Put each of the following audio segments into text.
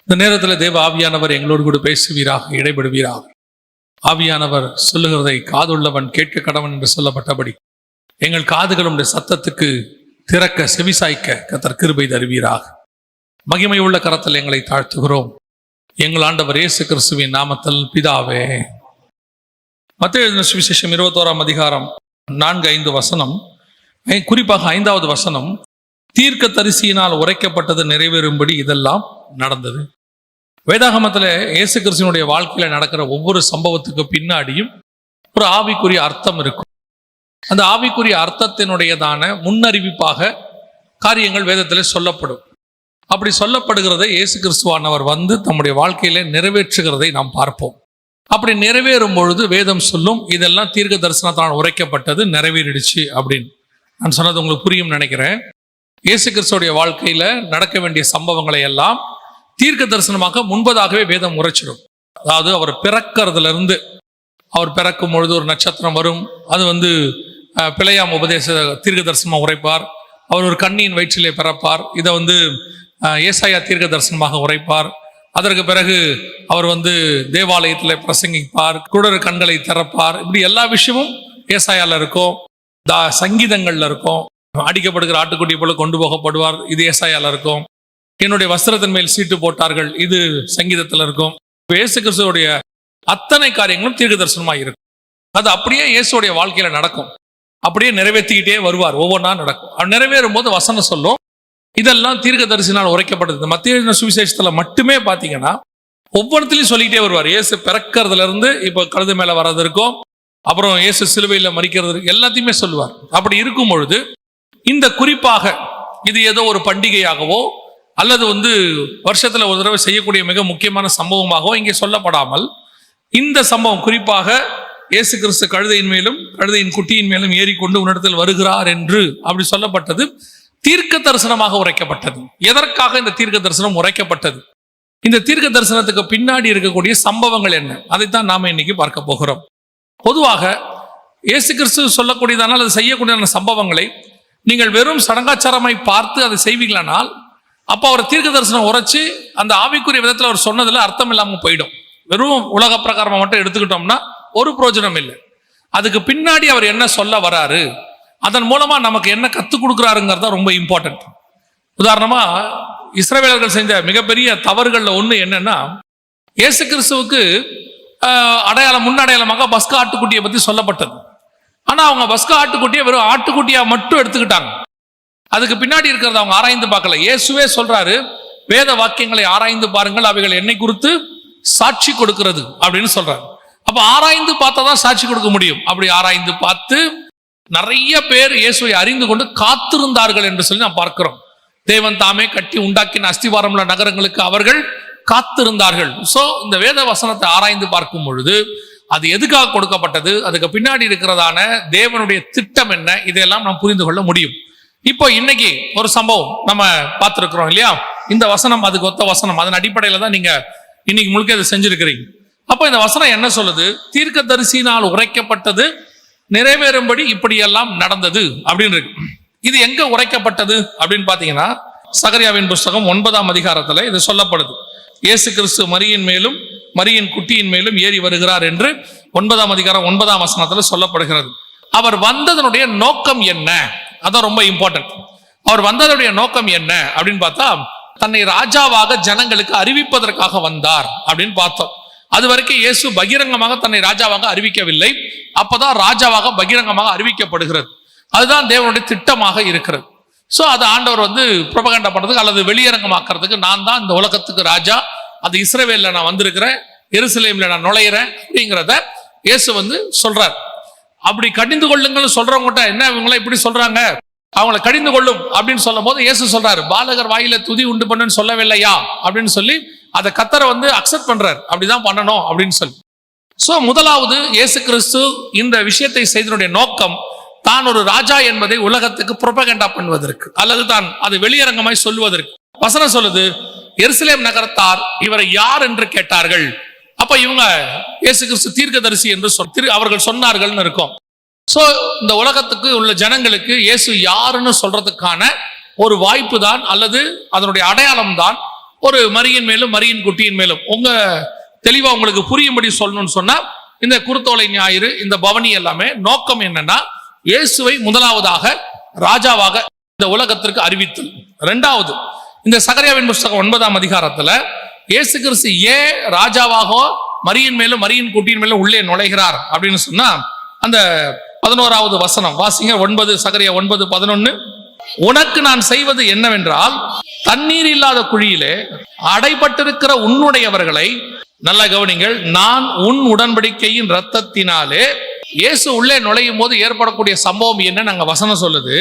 இந்த நேரத்தில் தேவ ஆவியானவர் எங்களோடு கூட பேசுவீராக, இடைபடுவீராக. ஆவியானவர் சொல்லுகிறதை காதுள்ளவன் கேட்க கடவன் என்று சொல்லப்பட்டபடி எங்கள் காதுகளும் சத்தத்துக்கு திறக்க செவிசாய்க்க கர்த்தர் கிருபை தருவீராக. மகிமை உள்ள கரத்தில் எங்களை தாழ்த்துகிறோம் எங்கள் ஆண்டவர் இயேசு கிறிஸ்துவின் நாமத்தில் பிதாவே. மத்தேயு எழுதின சுவிசேஷம் 21ஆம் அதிகாரம் 4-5 வசனம், குறிப்பாக 5வது வசனம், தீர்க்கதரிசியினால் உரைக்கப்பட்டது நிறைவேறும்படி இதெல்லாம் நடந்தது. வேதாகமத்தில் இயேசு கிறிஸ்துவினுடைய வாழ்க்கையில் நடக்கிற ஒவ்வொரு சம்பவத்துக்கு பின்னாடியும் ஒரு ஆவிக்குரிய அர்த்தம் இருக்கும். அந்த ஆவிக்குரிய அர்த்தத்தினுடையதான முன்னறிவிப்பாக காரியங்கள் வேதத்தில் சொல்லப்படும். அப்படி சொல்லப்படுகிறதை இயேசு கிறிஸ்துவானவர் வந்து தம்முடைய வாழ்க்கையில நிறைவேற்றுகிறதை நாம் பார்ப்போம். அப்படி நிறைவேறும் பொழுது வேதம் சொல்லும், இதெல்லாம் தீர்க்க தரிசனத்தால் உரைக்கப்பட்டது, நிறைவேறிடுச்சு அப்படின்னு. நான் சொன்னது உங்களுக்கு புரியும் நினைக்கிறேன். இயேசு கிறிஸ்துவோடைய வாழ்க்கையில நடக்க வேண்டிய சம்பவங்களை எல்லாம் தீர்க்க தரிசனமாக முன்பதாகவே வேதம் உரைச்சிடும். அதாவது அவர் பிறக்கிறதுல இருந்து, அவர் பிறக்கும் பொழுது ஒரு நட்சத்திரம் வரும், அது பிழையாம் உபதேச தீர்க்க தரிசனமாக உரைப்பார். அவர் ஒரு கண்ணியின் வயிற்றிலே பிறப்பார், இதை ஏசாயா தீர்க்க தரிசனமாக உரைப்பார். அதற்கு பிறகு அவர் தேவாலயத்தில் பிரசங்கிப்பார், குருடர் கண்களை திறப்பார். இப்படி எல்லா விஷயமும் ஏசாயால இருக்கும், சங்கீதங்கள்ல இருக்கும். அடிக்கப்படுகிற ஆட்டுக்குட்டி போல கொண்டு போகப்படுவார், இது ஏசாயால இருக்கும். என்னுடைய வஸ்திரத்தின் மேல் சீட்டு போட்டார்கள், இது சங்கீதத்தில் இருக்கும். இயேசு கிறிஸ்துவோடைய அத்தனை காரியங்களும் தீர்க்க தரிசனமாக இருக்கும். அது அப்படியே இயேசுடைய வாழ்க்கையில நடக்கும், அப்படியே நிறைவேற்றிக்கிட்டே வருவார், ஒவ்வொன்றா நடக்கும். அது நிறைவேறும் போது வசனம் சொல்லும், இதெல்லாம் தீர்க்க தரிசனால் உரைக்கப்பட்டது. மத்தேயு சுவிசேஷத்துல மட்டுமே பாத்தீங்கன்னா ஒவ்வொருத்திலையும் சொல்லிக்கிட்டே வருவார். இயேசு பிறக்கிறதுல இருந்து இப்போ கழுதை மேல வர்றது இருக்கும், அப்புறம் இயேசு சிலுவையில மரிக்கிறது, எல்லாத்தையுமே சொல்லுவார். அப்படி இருக்கும் பொழுது இந்த குறிப்பாக இது ஏதோ ஒரு பண்டிகையாகவோ அல்லது வருஷத்துல ஒரு தடவை செய்யக்கூடிய மிக முக்கியமான சம்பவமாகவோ இங்கே சொல்லப்படாமல், இந்த சம்பவம் குறிப்பாக இயேசு கிறிஸ்து கழுதையின் மேலும் கழுதையின் குட்டியின் மேலும் ஏறிக்கொண்டு உன்னிடத்தில் வருகிறார் என்று அப்படி சொல்லப்பட்டது தீர்க்க தரிசனமாக உரைக்கப்பட்டது. எதற்காக இந்த தீர்க்க தரிசனம் உரைக்கப்பட்டது? இந்த தீர்க்க தரிசனத்துக்கு பின்னாடி இருக்கக்கூடிய சம்பவங்கள் என்ன, அதைத்தான் நாம இன்னைக்கு பார்க்க போகிறோம். பொதுவாக இயேசு கிறிஸ்து சொல்லக்கூடியதானால் அது செய்யக்கூடிய சம்பவங்களை நீங்கள் வெறும் சடங்காச்சாரமாய் பார்த்து அதை செய்வீங்களானால், அப்போ அவர் தீர்க்க தரிசனம் உரைச்சு அந்த ஆவிக்குரிய விதத்தில் அவர் சொன்னதுல அர்த்தம் இல்லாமல் போயிடும். வெறும் உலக பிரகாரமா மட்டும் எடுத்துக்கிட்டோம்னா ஒரு பிரயோஜனம் இல்லை. அதுக்கு பின்னாடி அவர் என்ன சொல்ல வராரு, அதன் மூலமா நமக்கு என்ன கற்றுக் கொடுக்குறாருங்கிறது ரொம்ப இம்பார்ட்டன்ட். உதாரணமா இஸ்ரவேலர்கள் செஞ்ச மிகப்பெரிய தவறுகள்ல ஒண்ணு என்னன்னா, இயேசு கிறிஸ்துவுக்கு அடையாளம் முன்னடையாளமாக பஸ்கா ஆட்டுக்குட்டியை பத்தி சொல்லப்பட்டது. ஆனா அவங்க பஸ்கா ஆட்டுக்குட்டியை வெறும் ஆட்டுக்குட்டியா மட்டும் எடுத்துக்கிட்டாங்க. அதுக்கு பின்னாடி இருக்கிறத அவங்க ஆராய்ந்து பார்க்கல. இயேசுவே சொல்றாரு, வேத வாக்கியங்களை ஆராய்ந்து பாருங்கள், அவைகள் என்னை குறித்து சாட்சி கொடுக்கிறது அப்படின்னு சொல்றாரு. அப்ப ஆராய்ந்து பார்த்தாதான் சாட்சி கொடுக்க முடியும். அப்படி ஆராய்ந்து பார்த்து நிறைய பேர் இயேசுவை அறிந்து கொண்டு காத்திருந்தார்கள் என்று சொல்லி நாம் பார்க்கிறோம். தேவன் தாமே கட்டி உண்டாக்கின அஸ்திவாரம் உள்ள நகரங்களுக்கு அவர்கள் காத்திருந்தார்கள். சோ இந்த வேத வசனத்தை ஆராய்ந்து பார்க்கும் பொழுது அது எதுக்காக கொடுக்கப்பட்டது, அதுக்கு பின்னாடி இருக்கிறதான தேவனுடைய திட்டம் என்ன, இதையெல்லாம் நாம் புரிந்து கொள்ள முடியும். இப்போ இன்னைக்கு ஒரு சம்பவம் நம்ம பார்த்திருக்கிறோம் இல்லையா, இந்த வசனம் அதுக்கு ஒத்த வசனம், அதன் அடிப்படையில தான் நீங்க இன்னைக்கு முழுக்க இதை செஞ்சிருக்கிறீங்க. அப்போ இந்த வசனம் என்ன சொல்லுது, தீர்க்க தரிசினால் உரைக்கப்பட்டது நிறைவேறும்படி இப்படியெல்லாம் நடந்தது அப்படின்னு இருக்கு. இது எங்க உரைக்கப்பட்டது அப்படின்னு பாத்தீங்கன்னா, சகரியாவின் புஸ்தகம் 9ஆம் அதிகாரத்துல இது சொல்லப்படுது. இயேசு கிறிஸ்து மரியின் மேலும் மரியின் குட்டியின் மேலும் ஏறி வருகிறார் என்று 9ஆம் அதிகாரம் 9ஆம் வசனத்துல சொல்லப்படுகிறது. அவர் வந்ததனுடைய நோக்கம் என்ன, அதான் ரொம்ப இம்பார்ட்டன்ட். அவர் வந்ததனுடைய நோக்கம் என்ன அப்படின்னு பார்த்தா, தன்னை ராஜாவாக ஜனங்களுக்கு அறிவிப்பதற்காக வந்தார் அப்படின்னு பார்த்தோம். அது வரைக்கும் இயேசு பகிரங்கமாக தன்னை ராஜாவாக அறிவிக்கவில்லை. அப்பதான் ராஜாவாக பகிரங்கமாக அறிவிக்கப்படுகிறது. அதுதான் தேவனுடைய திட்டமாக இருக்கிறது. சோ அது ஆண்டவர் புரபகண்டா பண்றதுக்கு அல்லது வெளியரங்கமாக்குறதுக்கு, நான் தான் இந்த உலகத்துக்கு ராஜா, அது இஸ்ரவேல்ல நான் வந்திருக்கிறேன், எருசலேம்ல நான் நுழையிறேன் அப்படிங்கிறத இயேசு சொல்றார். அப்படி கடிந்து கொள்ளுங்கள் சொல்றவங்ககிட்ட, என்ன இவங்களை இப்படி சொல்றாங்க, அவங்களை கடிந்து கொள்ளும் அப்படின்னு சொல்லும் போது இயேசு சொல்றாரு, பாலகர் வாயில துதி உண்டு பண்ணுன்னு சொல்லவில்லையா அப்படின்னு சொல்லி அதை கத்தரை அக்செப்ட் பண்றாரு, அப்படிதான் பண்ணணும் அப்படின்னு சொல்லி. சோ முதலாவது இயேசு கிறிஸ்து இந்த விஷயத்தை செய்தனுடைய நோக்கம், தான் ஒரு ராஜா என்பதை உலகத்துக்கு புரொபகண்டா பண்ணுவதற்கு, அல்லது தான் அது வெளியரங்கமாய் சொல்லுவதற்கு. வசனம் சொல்லுது, எருசலேம் நகரத்தார் இவரை யார் என்று கேட்டார்கள். அப்ப இவங்க இயேசு கிறிஸ்து தீர்க்கதரிசி என்று அவர்கள் சொன்னார்கள்னு இருக்கும். சோ இந்த உலகத்துக்கு உள்ள ஜனங்களுக்கு இயேசு யாருன்னு சொல்றதுக்கான ஒரு வாய்ப்பு தான், அல்லது அதனுடைய அடையாளம் தான் ஒரு மரியின் மேலும் மரியின் குட்டியின் மேலும் தெளிவா உங்களுக்கு புரியும்படி சொல்லணும்னு சொன்னா, இந்த குருத்தோலை ஞாயிறு, இந்த பவனி எல்லாமே நோக்கம் என்னன்னா, இயேசுவை முதலாவதாக ராஜாவாக இந்த உலகத்திற்கு அறிவித்தல். இரண்டாவது, இந்த சகரியாவின் புஸ்தகம் 9ஆம் அதிகாரத்துல இயேசு கிறிஸ்து ஏன் ராஜாவாக மரியின் மேலும் மரியின் குட்டியின் மேலும் உள்ளே நுழைகிறார் அப்படின்னு சொன்னா, அந்த 11வது வசனம் வாசிங்க. 9 சகரியா 9:11. உனக்கு நான் செய்வது என்னவென்றால், தண்ணீர் இல்லாத குழியிலே அடைபட்டிருக்கிற உன்னுடையவர்களை, நல்ல கவனிங்கள், நான் உன் உடன்படிக்கையின் இரத்தத்தினாலே. இயேசு உள்ளே நுழையும் போது ஏற்படக்கூடிய சம்பவம் என்ன நாங்க வசனம் சொல்லுது,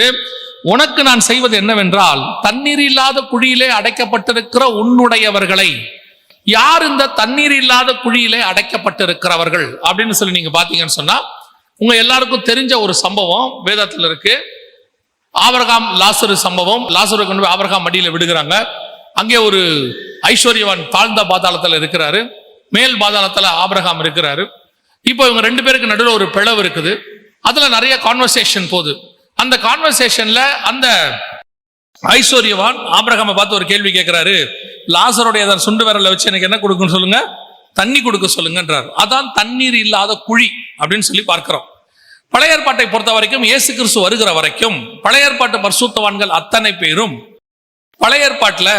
உனக்கு நான் செய்வது என்னவென்றால், தண்ணீர் இல்லாத குழியிலே அடைக்கப்பட்டிருக்கிற உன்னுடையவர்களை. யார் இந்த தண்ணீர் இல்லாத குழியிலே அடைக்கப்பட்டிருக்கிறவர்கள் அப்படின்னு சொல்லி நீங்க பாத்தீங்கன்னு சொன்னா, உங்க எல்லாருக்கும் தெரிஞ்ச ஒரு சம்பவம் வேதத்துல இருக்கு. ஆபிரகாம் லாசரு சம்பவம். லாசரு கொண்டு போய் ஆபிரகாம் மடியில விடுகிறாங்க. அங்கே ஒரு ஐஸ்வர்யவான் தாழ்ந்த பாதாளத்துல இருக்கிறாரு, மேல் பாதாளத்துல ஆபிரகாம் இருக்கிறாரு. இப்போ இவங்க 2 பேருக்கு நடுவில் ஒரு பிளவு இருக்குது. அதுல நிறைய கான்வர்சேஷன் போகுது. அந்த கான்வர்சேஷன்ல அந்த ஐஸ்வர்யவான் ஆபிரகாமை பார்த்து ஒரு கேள்வி கேட்கிறாரு, லாசருடைய சுண்டு விரலை வச்சு எனக்கு என்ன கொடுக்குன்னு சொல்லுங்க, தண்ணி கொடுக்க சொல்லுங்கன்றார். அதான் தண்ணீர் இல்லாத குழி அப்படின்னு சொல்லி பார்க்கிறோம். பழைய ஏற்பாட்டை பொறுத்த வரைக்கும், இயேசு கிறிஸ்து வருகிற வரைக்கும் பழைய ஏற்பாட்டு பரிசுத்தவான்கள் அத்தனை பேரும் பழைய ஏற்பாட்டுல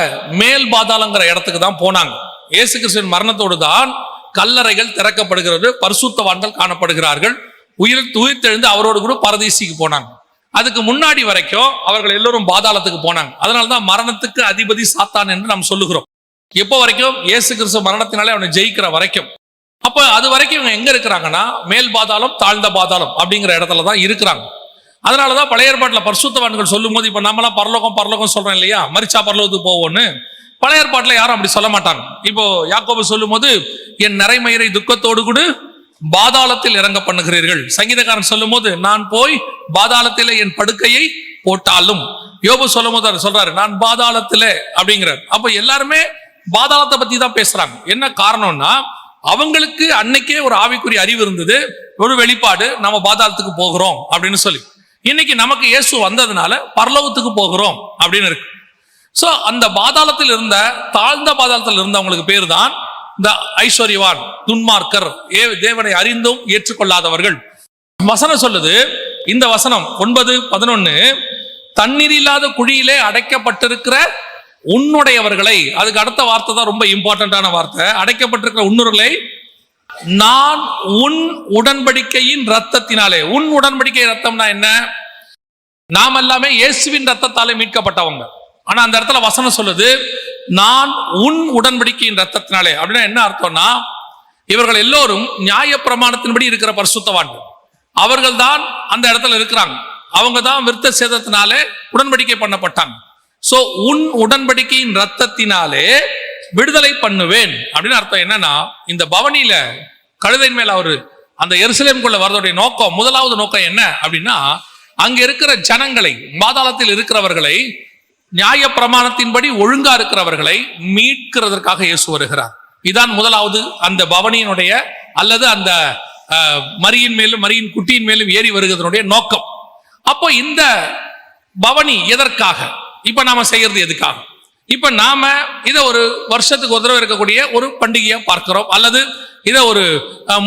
மேல் பாதாளங்கிற இடத்துக்கு தான் போனாங்க. இயேசு கிறிஸ்துவின் மரணத்தோடு தான் கல்லறைகள் திறக்கப்படுகிறது, பரிசுத்தவான்கள் காணப்படுகிறார்கள், உயிர்த்தெழுந்து அவரோடு கூட பரதீசிக்கு போனாங்க. அதுக்கு முன்னாடி வரைக்கும் அவர்கள் எல்லோரும் பாதாளத்துக்கு போனாங்க. அதனாலதான் மரணத்துக்கு அதிபதி சாத்தான் என்று நாம் சொல்லுகிறோம். எப்போ வரைக்கும்? இயேசு கிறிஸ்து மரணத்தினாலே அவனை ஜெயிக்கிற வரைக்கும். அப்ப அது வரைக்கும் இவங்க எங்க இருக்கிறாங்கன்னா, மேல் பாதாளம் தாழ்ந்த பாதாளம் அப்படிங்கிற இடத்துல தான் இருக்கிறாங்க. அதனாலதான் பழைய ஏற்பாட்டுல பரிசுத்தவான்கள் சொல்லும் போது, இப்ப நம்மளாம் பரலோகம் சொல்றோம் இல்லையா, மரிச்சா பரலோகத்துக்கு போவோம்னு. பழைய ஏற்பாட்டுல யாரும் அப்படி சொல்ல மாட்டாங்க. இப்போ யாக்கோபு சொல்லும் போது, என் நிறைமயிரை துக்கத்தோடு கூட பாதாளத்தில் இறங்க பண்ணுகிறீர்கள். சங்கீதக்காரன் சொல்லும் போது, நான் போய் பாதாளத்திலே என் படுக்கையை போட்டாலும். யோபு சொல்லும் போது சொல்றாரு, நான் பாதாளத்திலே அப்படிங்கிறார். அப்ப எல்லாருமே பாதாளத்தை பத்தி தான் பேசுறாங்க. என்ன காரணம்னா, அவங்களுக்கு அன்னைக்கே ஒரு ஆவிக்குரிய அறிவு இருந்தது, ஒரு வெளிப்பாடு, நம்ம பாதாளத்துக்கு போகிறோம் அப்படின்னு சொல்லி. இன்னைக்கு நமக்கு இயேசு வந்ததுனால பரலோகத்துக்கு போகிறோம் அப்படின்னு இருக்கு. சோ அந்த பாதாளத்தில் இருந்த, தாழ்ந்த பாதாளத்தில் இருந்தவங்களுக்கு பேர் தான் இந்த ஐஸ்வர்யவான், துன்மார்க்கர், தேவனை அறிந்தும் ஏற்றுக்கொள்ளாதவர்கள். வசனம் சொல்லுது, இந்த வசனம் 9:11, தண்ணீர் இல்லாத குழியிலே அடைக்கப்பட்டிருக்கிற உன்னுடையவர்களை. அதுக்கு அடுத்த வார்த்தை தான் ரொம்ப இம்பார்ட்டன்டான வார்த்தை. அடைக்கப்பட்டிருக்கிற உன்னுடையவர்களை நான் உன் உடன்படிக்கையின் ரத்தத்தினாலே. உன் உடன்படிக்கை ரத்தம்னா என்ன? நாம் எல்லாமே இயேசுவின் ரத்தத்தாலே மீட்கப்பட்டவங்க. ஆனா அந்த இடத்துல வசனம் சொல்லுது, நான் உன் உடன்படிக்கையின் ரத்தத்தினாலே. அப்படின்னா என்ன அர்த்தம்னா, இவர்கள் எல்லோரும் நியாய பிரமாணத்தின்படி இருக்கிற பரிசுத்தவான்கள். அவர்கள் தான் அந்த இடத்துல இருக்கிறாங்க. அவங்க தான் விருத்த சேதத்தினாலே உடன்படிக்கை பண்ணப்பட்டாங்க. சோ உன் உடன்படிக்கையின் ரத்தத்தினாலே விடுதலை பண்ணுவேன் அப்படின்னு அர்த்தம். என்னன்னா, இந்த பவனியில கழுதையின் மேல அவரு அந்த எருசலேமுக்குள்ள வரதுடைய நோக்கம், முதலாவது நோக்கம் என்ன அப்படின்னா, அங்க இருக்கிற ஜனங்களை, பாதாளத்தில் இருக்கிறவர்களை, நியாய பிரமாணத்தின்படி ஒழுங்கா இருக்கிறவர்களை மீட்கிறதற்காக இயேசு வருகிறார். இதான் முதலாவது அந்த பவனியினுடைய, அல்லது அந்த மரியின் மேலும் மரியின் குட்டியின் மேலும் ஏறி வருகிறதனுடைய நோக்கம். அப்போ இந்த பவனி எதற்காக, இப்ப நாம செய்யறது எதுக்காக? இப்ப நாம இதை ஒரு வருஷத்துக்கு ஒரு தடவை இருக்கக்கூடிய ஒரு பண்டிகையா பார்க்கிறோம், அல்லது இதை ஒரு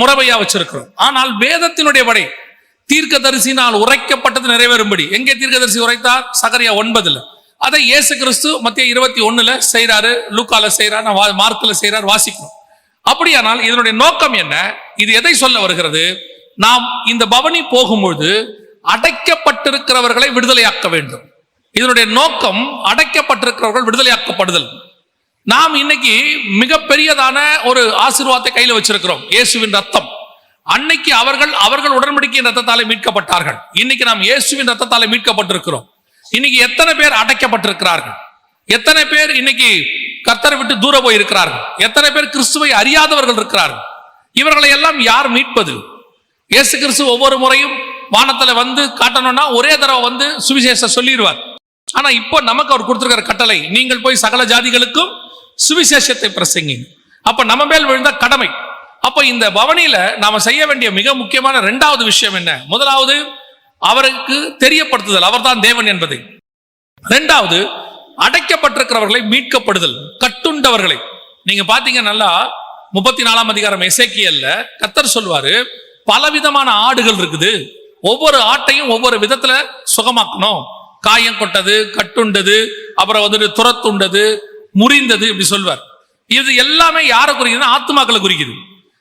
முறைமையா வச்சிருக்கிறோம். ஆனால் வேதத்தினுடைய படி தீர்க்கதரிசினால் உரைக்கப்பட்டது நிறைவேறும்படி. எங்கே தீர்க்கதரிசி உரைத்தார்? சகரியா 9. அதை இயேசு கிறிஸ்து மத்திய 21 செய்யறாரு, லூக்கால செய்யறாரு, மார்க்ல செய்யறாரு, வாசிக்கணும். அப்படியானால் இதனுடைய நோக்கம் என்ன? இது எதை சொல்ல வருகிறது? நாம் இந்த பவனி போகும்பொழுது அடைக்கப்பட்டிருக்கிறவர்களை விடுதலையாக்க வேண்டும். இதனுடைய நோக்கம் அடைக்கப்பட்டிருக்கிறவர்கள் விடுதலையாக்கப்படுதல். நாம் இன்னைக்கு மிகப்பெரியதான ஒரு ஆசீர்வாதத்தை கையில வச்சிருக்கிறோம், இயேசுவின் ரத்தம். அன்னைக்கு அவர்கள் உடன்படிக்கையின் ரத்தத்தாலே மீட்கப்பட்டார்கள். இன்னைக்கு நாம் இயேசுவின் ரத்தத்தாலே மீட்கப்பட்டிருக்கிறோம். இன்னைக்கு எத்தனை பேர் அடைக்கப்பட்டிருக்கிறார்கள்? எத்தனை பேர் இன்னைக்கு கர்த்தரை விட்டு தூர போய் இருக்கிறார்கள்? எத்தனை பேர் கிறிஸ்துவை அறியாதவர்கள் இருக்கிறார்கள்? இவர்களை எல்லாம் யார் மீட்பது? இயேசு கிறிஸ்து ஒவ்வொரு முறையும் வானத்துல வந்து காட்டணும்னா ஒரே தடவை வந்து சுவிசேஷம் சொல்லிடுவார். ஆனா இப்போ நமக்கு அவர் கொடுத்திருக்கிற கட்டளை, நீங்கள் போய் சகல ஜாதிகளுக்கும் சுவிசேஷத்தை பிரசங்கிங்க. அப்ப நம்ம மேல் விழுந்த கடமை. அப்ப இந்த பவனியில நாம செய்ய வேண்டிய மிக முக்கியமான 2வது விஷயம் என்ன? முதலாவது, அவருக்கு தெரியப்படுத்துதல், அவர்தான் தேவன் என்பதை. 2வது, அடைக்கப்பட்டிருக்கிறவர்களை மீட்கப்படுதல், கட்டுண்டவர்களை. நீங்க பாத்தீங்க நல்லா 34ஆம் அதிகாரம் எசேக்கியேல்ல கர்த்தர் சொல்வாரு, பலவிதமான ஆடுகள் இருக்குது, ஒவ்வொரு ஆட்டையும் ஒவ்வொரு விதத்துல சுகமாக்கணும். காயம் கொட்டது, கட்டுண்டது, அப்புறம் வந்துட்டு துரத்துண்டது, முறிந்தது, இப்படி சொல்வார். இது எல்லாமே யாரை குறிக்குதுன்னா ஆத்துமாக்களை குறிக்குது.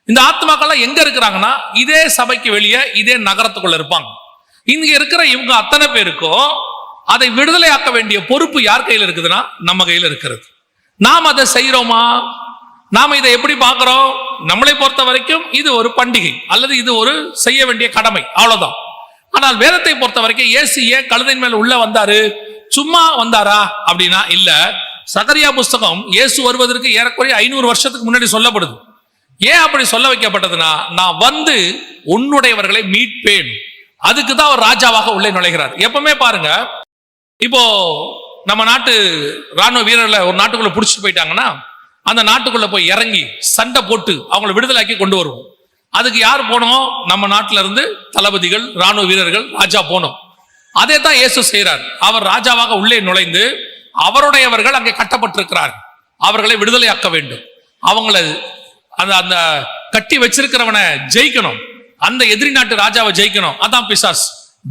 இந்த ஆத்துமாக்கள் எங்க இருக்கிறாங்கன்னா இதே சபைக்கு வெளியே இதே நகரத்துக்குள்ள இருப்பாங்க. இங்க இருக்கிற இவங்க அத்தனை பேருக்கும் அதை விடுதலையாக்க வேண்டிய பொறுப்பு யார் கையில் இருக்குதுன்னா நம்ம கையில் இருக்கிறது. நாம் அதை செய்யறோமா? நாம இதை எப்படி பார்க்கிறோம்? நம்மளை பொறுத்த வரைக்கும் இது ஒரு பண்டிகை அல்லது இது ஒரு செய்ய வேண்டிய கடமை, அவ்வளவுதான். ஆனால் வேதத்தை பொறுத்த வரைக்கும் இயேசு ஏன் கழுதையின் மேல உள்ள வந்தாரு? சும்மா வந்தாரா அப்படின்னா இல்ல. சகரியா புஸ்தகம் இயேசு வருவதற்கு ஏறக்குறைய 500 வருஷத்துக்கு முன்னாடி சொல்லப்படுது. ஏன் அப்படி சொல்ல வைக்கப்பட்டதுன்னா, நான் வந்து உன்னுடையவர்களை மீட்பேன், அதுக்கு தான் அவர் ராஜாவாக உள்ளே நுழைகிறார். எப்பவுமே பாருங்க, இப்போ நம்ம நாட்டு ராணுவ வீரர்களை ஒரு நாட்டுக்குள்ள புடிச்சிட்டு போயிட்டாங்கன்னா அந்த நாட்டுக்குள்ள போய் இறங்கி சண்டை போட்டு அவங்களை விடுதலையாக்கி கொண்டு வருவோம். அதுக்கு யார் போனோம்? நம்ம நாட்டில இருந்து தளபதிகள், ராணுவ வீரர்கள், ராஜா போனோம். அதே தான் இயேசு செய்கிறார். அவர் ராஜாவாக உள்ளே நுழைந்து அவருடையவர்கள் அங்கே கட்டப்பட்டிருக்கிறார், அவர்களை விடுதலையாக்க வேண்டும். அவங்களை அந்த கட்டி வச்சிருக்கிறவனை ஜெயிக்கணும், அந்த எதிரி நாட்டு ராஜாவை ஜெயிக்கணும். அதான் பிசாஸ்,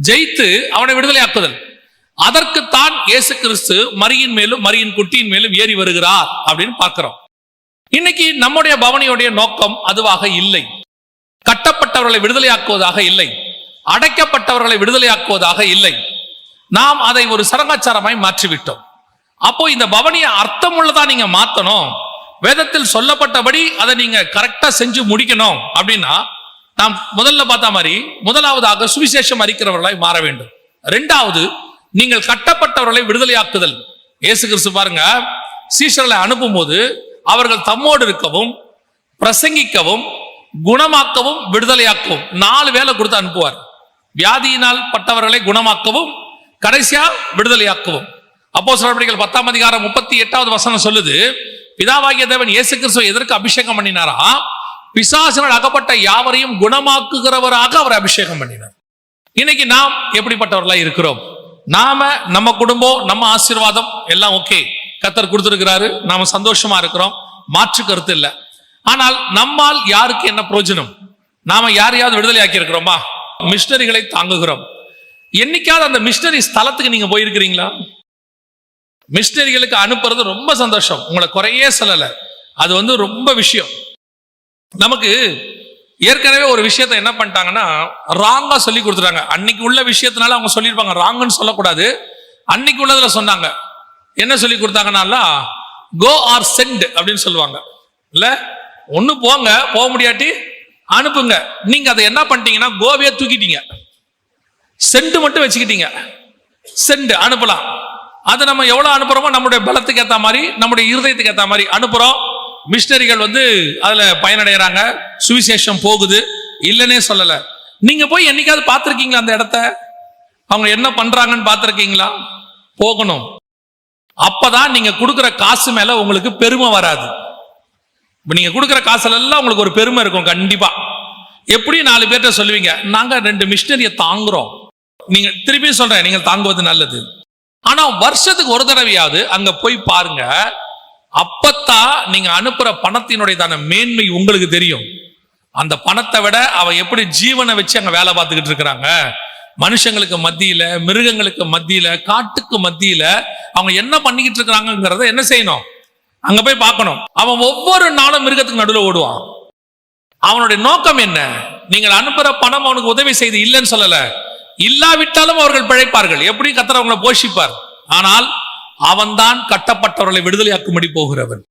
ஜெயித்து அவனை விடுதலையாக்குதல். அதற்குத்தான் இயேசு கிறிஸ்து மரியின் மேலும் மரியின் குட்டியின் மேலும் ஏறி வருகிறார் அப்படின்னு பார்க்கிறோம். இன்னைக்கு நம்முடைய பவனியுடைய நோக்கம் அதுவாக இல்லை. கட்டப்பட்டவர்களை விடுதலையாக்குவதாக இல்லை, அடைக்கப்பட்டவர்களை விடுதலையாக்குவதாக இல்லை. நாம் அதை ஒரு சடங்காச்சாரமாய் மாற்றிவிட்டோம். அப்போ இந்த பவனியை அர்த்தம் உள்ளதா நீங்க மாத்தணும், வேதத்தில் சொல்லப்பட்டபடி அதை நீங்க கரெக்டா செஞ்சு முடிக்கணும் அப்படின்னா நாம் முதல்ல பார்த்த மாதிரி முதலாவதாக சுவிசேஷம் அறிக்கிறவர்களாய் மாற வேண்டும். இரண்டாவது, நீங்கள் கட்டப்பட்டவர்களை விடுதலையாக்குதல். இயேசு கிறிஸ்து பாருங்க, சீஷர்களை அனுப்பும் போது அவர்கள் தம்மோடு இருக்கவும், பிரசங்கிக்கவும், குணமாக்கவும், விடுதலையாக்கவும் 4 வேலை கொடுத்து அனுப்புவார். வியாதியினால் பட்டவர்களை குணமாக்கவும், கடைசியா விடுதலையாக்கவும். அப்போஸ்தலர் நடபடிகள் 10ஆம் அதிகாரம் 38வது வசனம் சொல்லுது, பிதாவாகிய தேவன் இயேசு கிறிஸ்துவை எதற்கு அபிஷேகம் பண்ணினாரா? பிசாசினால் அகப்பட்ட யாவரையும் குணமாக்குகிறவராக அவர் அபிஷேகம் பண்ணினார். இன்னைக்கு நாம் எப்படிப்பட்டவர்களா இருக்கிறோம்? நாம, நம்ம குடும்பம், நம்ம ஆசீர்வாதம் எல்லாம் ஓகே, கர்த்தர் கொடுத்திருக்கிறாரு, நாம சந்தோஷமா இருக்கிறோம், மாற்று கருத்து இல்லை. ஆனால் நம்மால் யாருக்கு என்ன பிரயோஜனம்? நாம யாரையாவது விடுதலை ஆக்கி இருக்கிறோமா? மிஷனரிகளை தாங்குகிறோம். என்னைக்காவது அந்த மிஷனரி ஸ்தலத்துக்கு நீங்க போயிருக்கிறீங்களா? மிஷனரிகளுக்கு அனுப்புறது ரொம்ப சந்தோஷம், உங்களை குறையே சொல்லல, அது ரொம்ப விஷயம். நமக்கு ஏற்கனவே ஒரு விஷயத்தை என்ன பண்ணிட்டாங்கன்னா ராங்கா சொல்லி கொடுத்துட்டாங்க. அன்னைக்கு உள்ள விஷயத்தினால அவங்க சொல்லியிருப்பாங்க, ராங்குன்னு சொல்லக்கூடாது. அன்னைக்கு உள்ளதுல சொன்னாங்க, என்ன சொல்லி கொடுத்தாங்கன்னா கோ ஆர் சென்ட் அப்படின்னு சொல்லுவாங்க. இல்ல, ஒண்ணு போங்க, போக முடியாட்டி அனுப்புங்க. நீங்க அதை என்ன பண்ணிட்டீங்கன்னா கோவையே தூக்கிட்டீங்க, சென்ட் மட்டும் வச்சுக்கிட்டீங்க. சென்ட் அனுப்பலாம், அதை நம்ம எவ்வளவு அனுப்புறோமோ நம்முடைய பலத்துக்கு ஏற்ற மாதிரி, நம்முடைய இருதயத்துக்கு ஏற்ற மாதிரி அனுப்புறோம். மிஷனரிகள் அதுல பயனடைகிறாங்க, சுவிசேஷம் போகுது, இல்லைன்னே சொல்லல. நீங்க போய் என்னைக்காவது பார்த்திருக்கீங்களா அந்த இடத்த? அவங்க என்ன பண்றாங்கன்னு பார்த்திருக்கீங்களா? போகணும். அப்பதான் நீங்க கொடுக்கிற காசு மேல உங்களுக்கு பெருமை வராது. இப்ப நீங்க கொடுக்கிற காசுல எல்லாம் உங்களுக்கு ஒரு பெருமை இருக்கும் கண்டிப்பா. எப்படி 4 பேர்ட்ட சொல்லுவீங்க, நாங்க 2 மிஷனரியை தாங்குறோம். நீங்க திருப்பி சொல்றேன், நீங்க தாங்குவது நல்லது. ஆனா வருஷத்துக்கு ஒரு தடவையாவது அங்க போய் பாருங்க. அப்பத்தான் நீங்க அனுப்புற பணத்தினுடைய மேன்மை உங்களுக்கு தெரியும். அந்த பணத்தை விட அவன் எப்படி ஜீவனை வச்சு அங்க வேலை பார்த்துக்கிட்டு இருக்கிறாங்க. மனுஷங்களுக்கு மத்தியில, மிருகங்களுக்கு மத்தியில, காட்டுக்கு மத்தியில அவங்க என்ன பண்ணிக்கிட்டு இருக்கிறாங்கிறத என்ன செய்யணும்? அங்க போய் பார்க்கணும். அவன் ஒவ்வொரு நாளும் மிருகத்துக்கு நடுவில் ஓடுவான். அவனுடைய நோக்கம் என்ன? நீங்கள் அனுப்புற பணம் அவனுக்கு உதவி செய்து இல்லைன்னு சொல்லல, இல்லாவிட்டாலும் அவர்கள் பிழைப்பார்கள், எப்படி கர்த்தர் அவங்களை போஷிப்பார். ஆனால் அவன்தான் கட்டப்பட்டவர்களை விடுதலையாக்கும்படி போகிறவன்.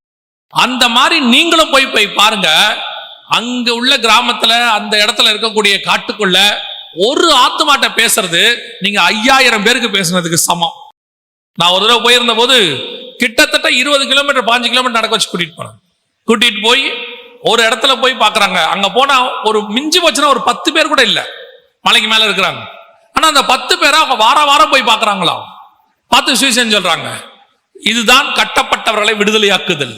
அந்த மாதிரி நீங்களும் போய் பாருங்க. அங்க உள்ள கிராமத்துல, அந்த இடத்துல இருக்கக்கூடிய காட்டுக்குள்ள ஒரு ஆத்துமாட்ட பேசுறது நீங்க 5000 பேருக்கு பேசுனதுக்கு சமம். நான் ஒரு தடவை போயிருந்த போது கிட்டத்தட்ட 20 கிலோமீட்டர் 15 கிலோமீட்டர் நடக்க வச்சு கூட்டிட்டு போய் ஒரு இடத்துல போய் பாக்குறாங்க. அங்க போனா ஒரு மிஞ்சி போச்சுன்னா ஒரு 10 பேர் கூட இல்ல, மலைக்கு மேல இருக்கிறாங்க. ஆனா அந்த 10 பேரை அவங்க வாரம் போய் பாக்குறாங்களாம், பார்த்து சுவிசேஷம் சொல்றாங்க. இதுதான் கட்டப்பட்டவர்களை விடுதலையாக்குதல்.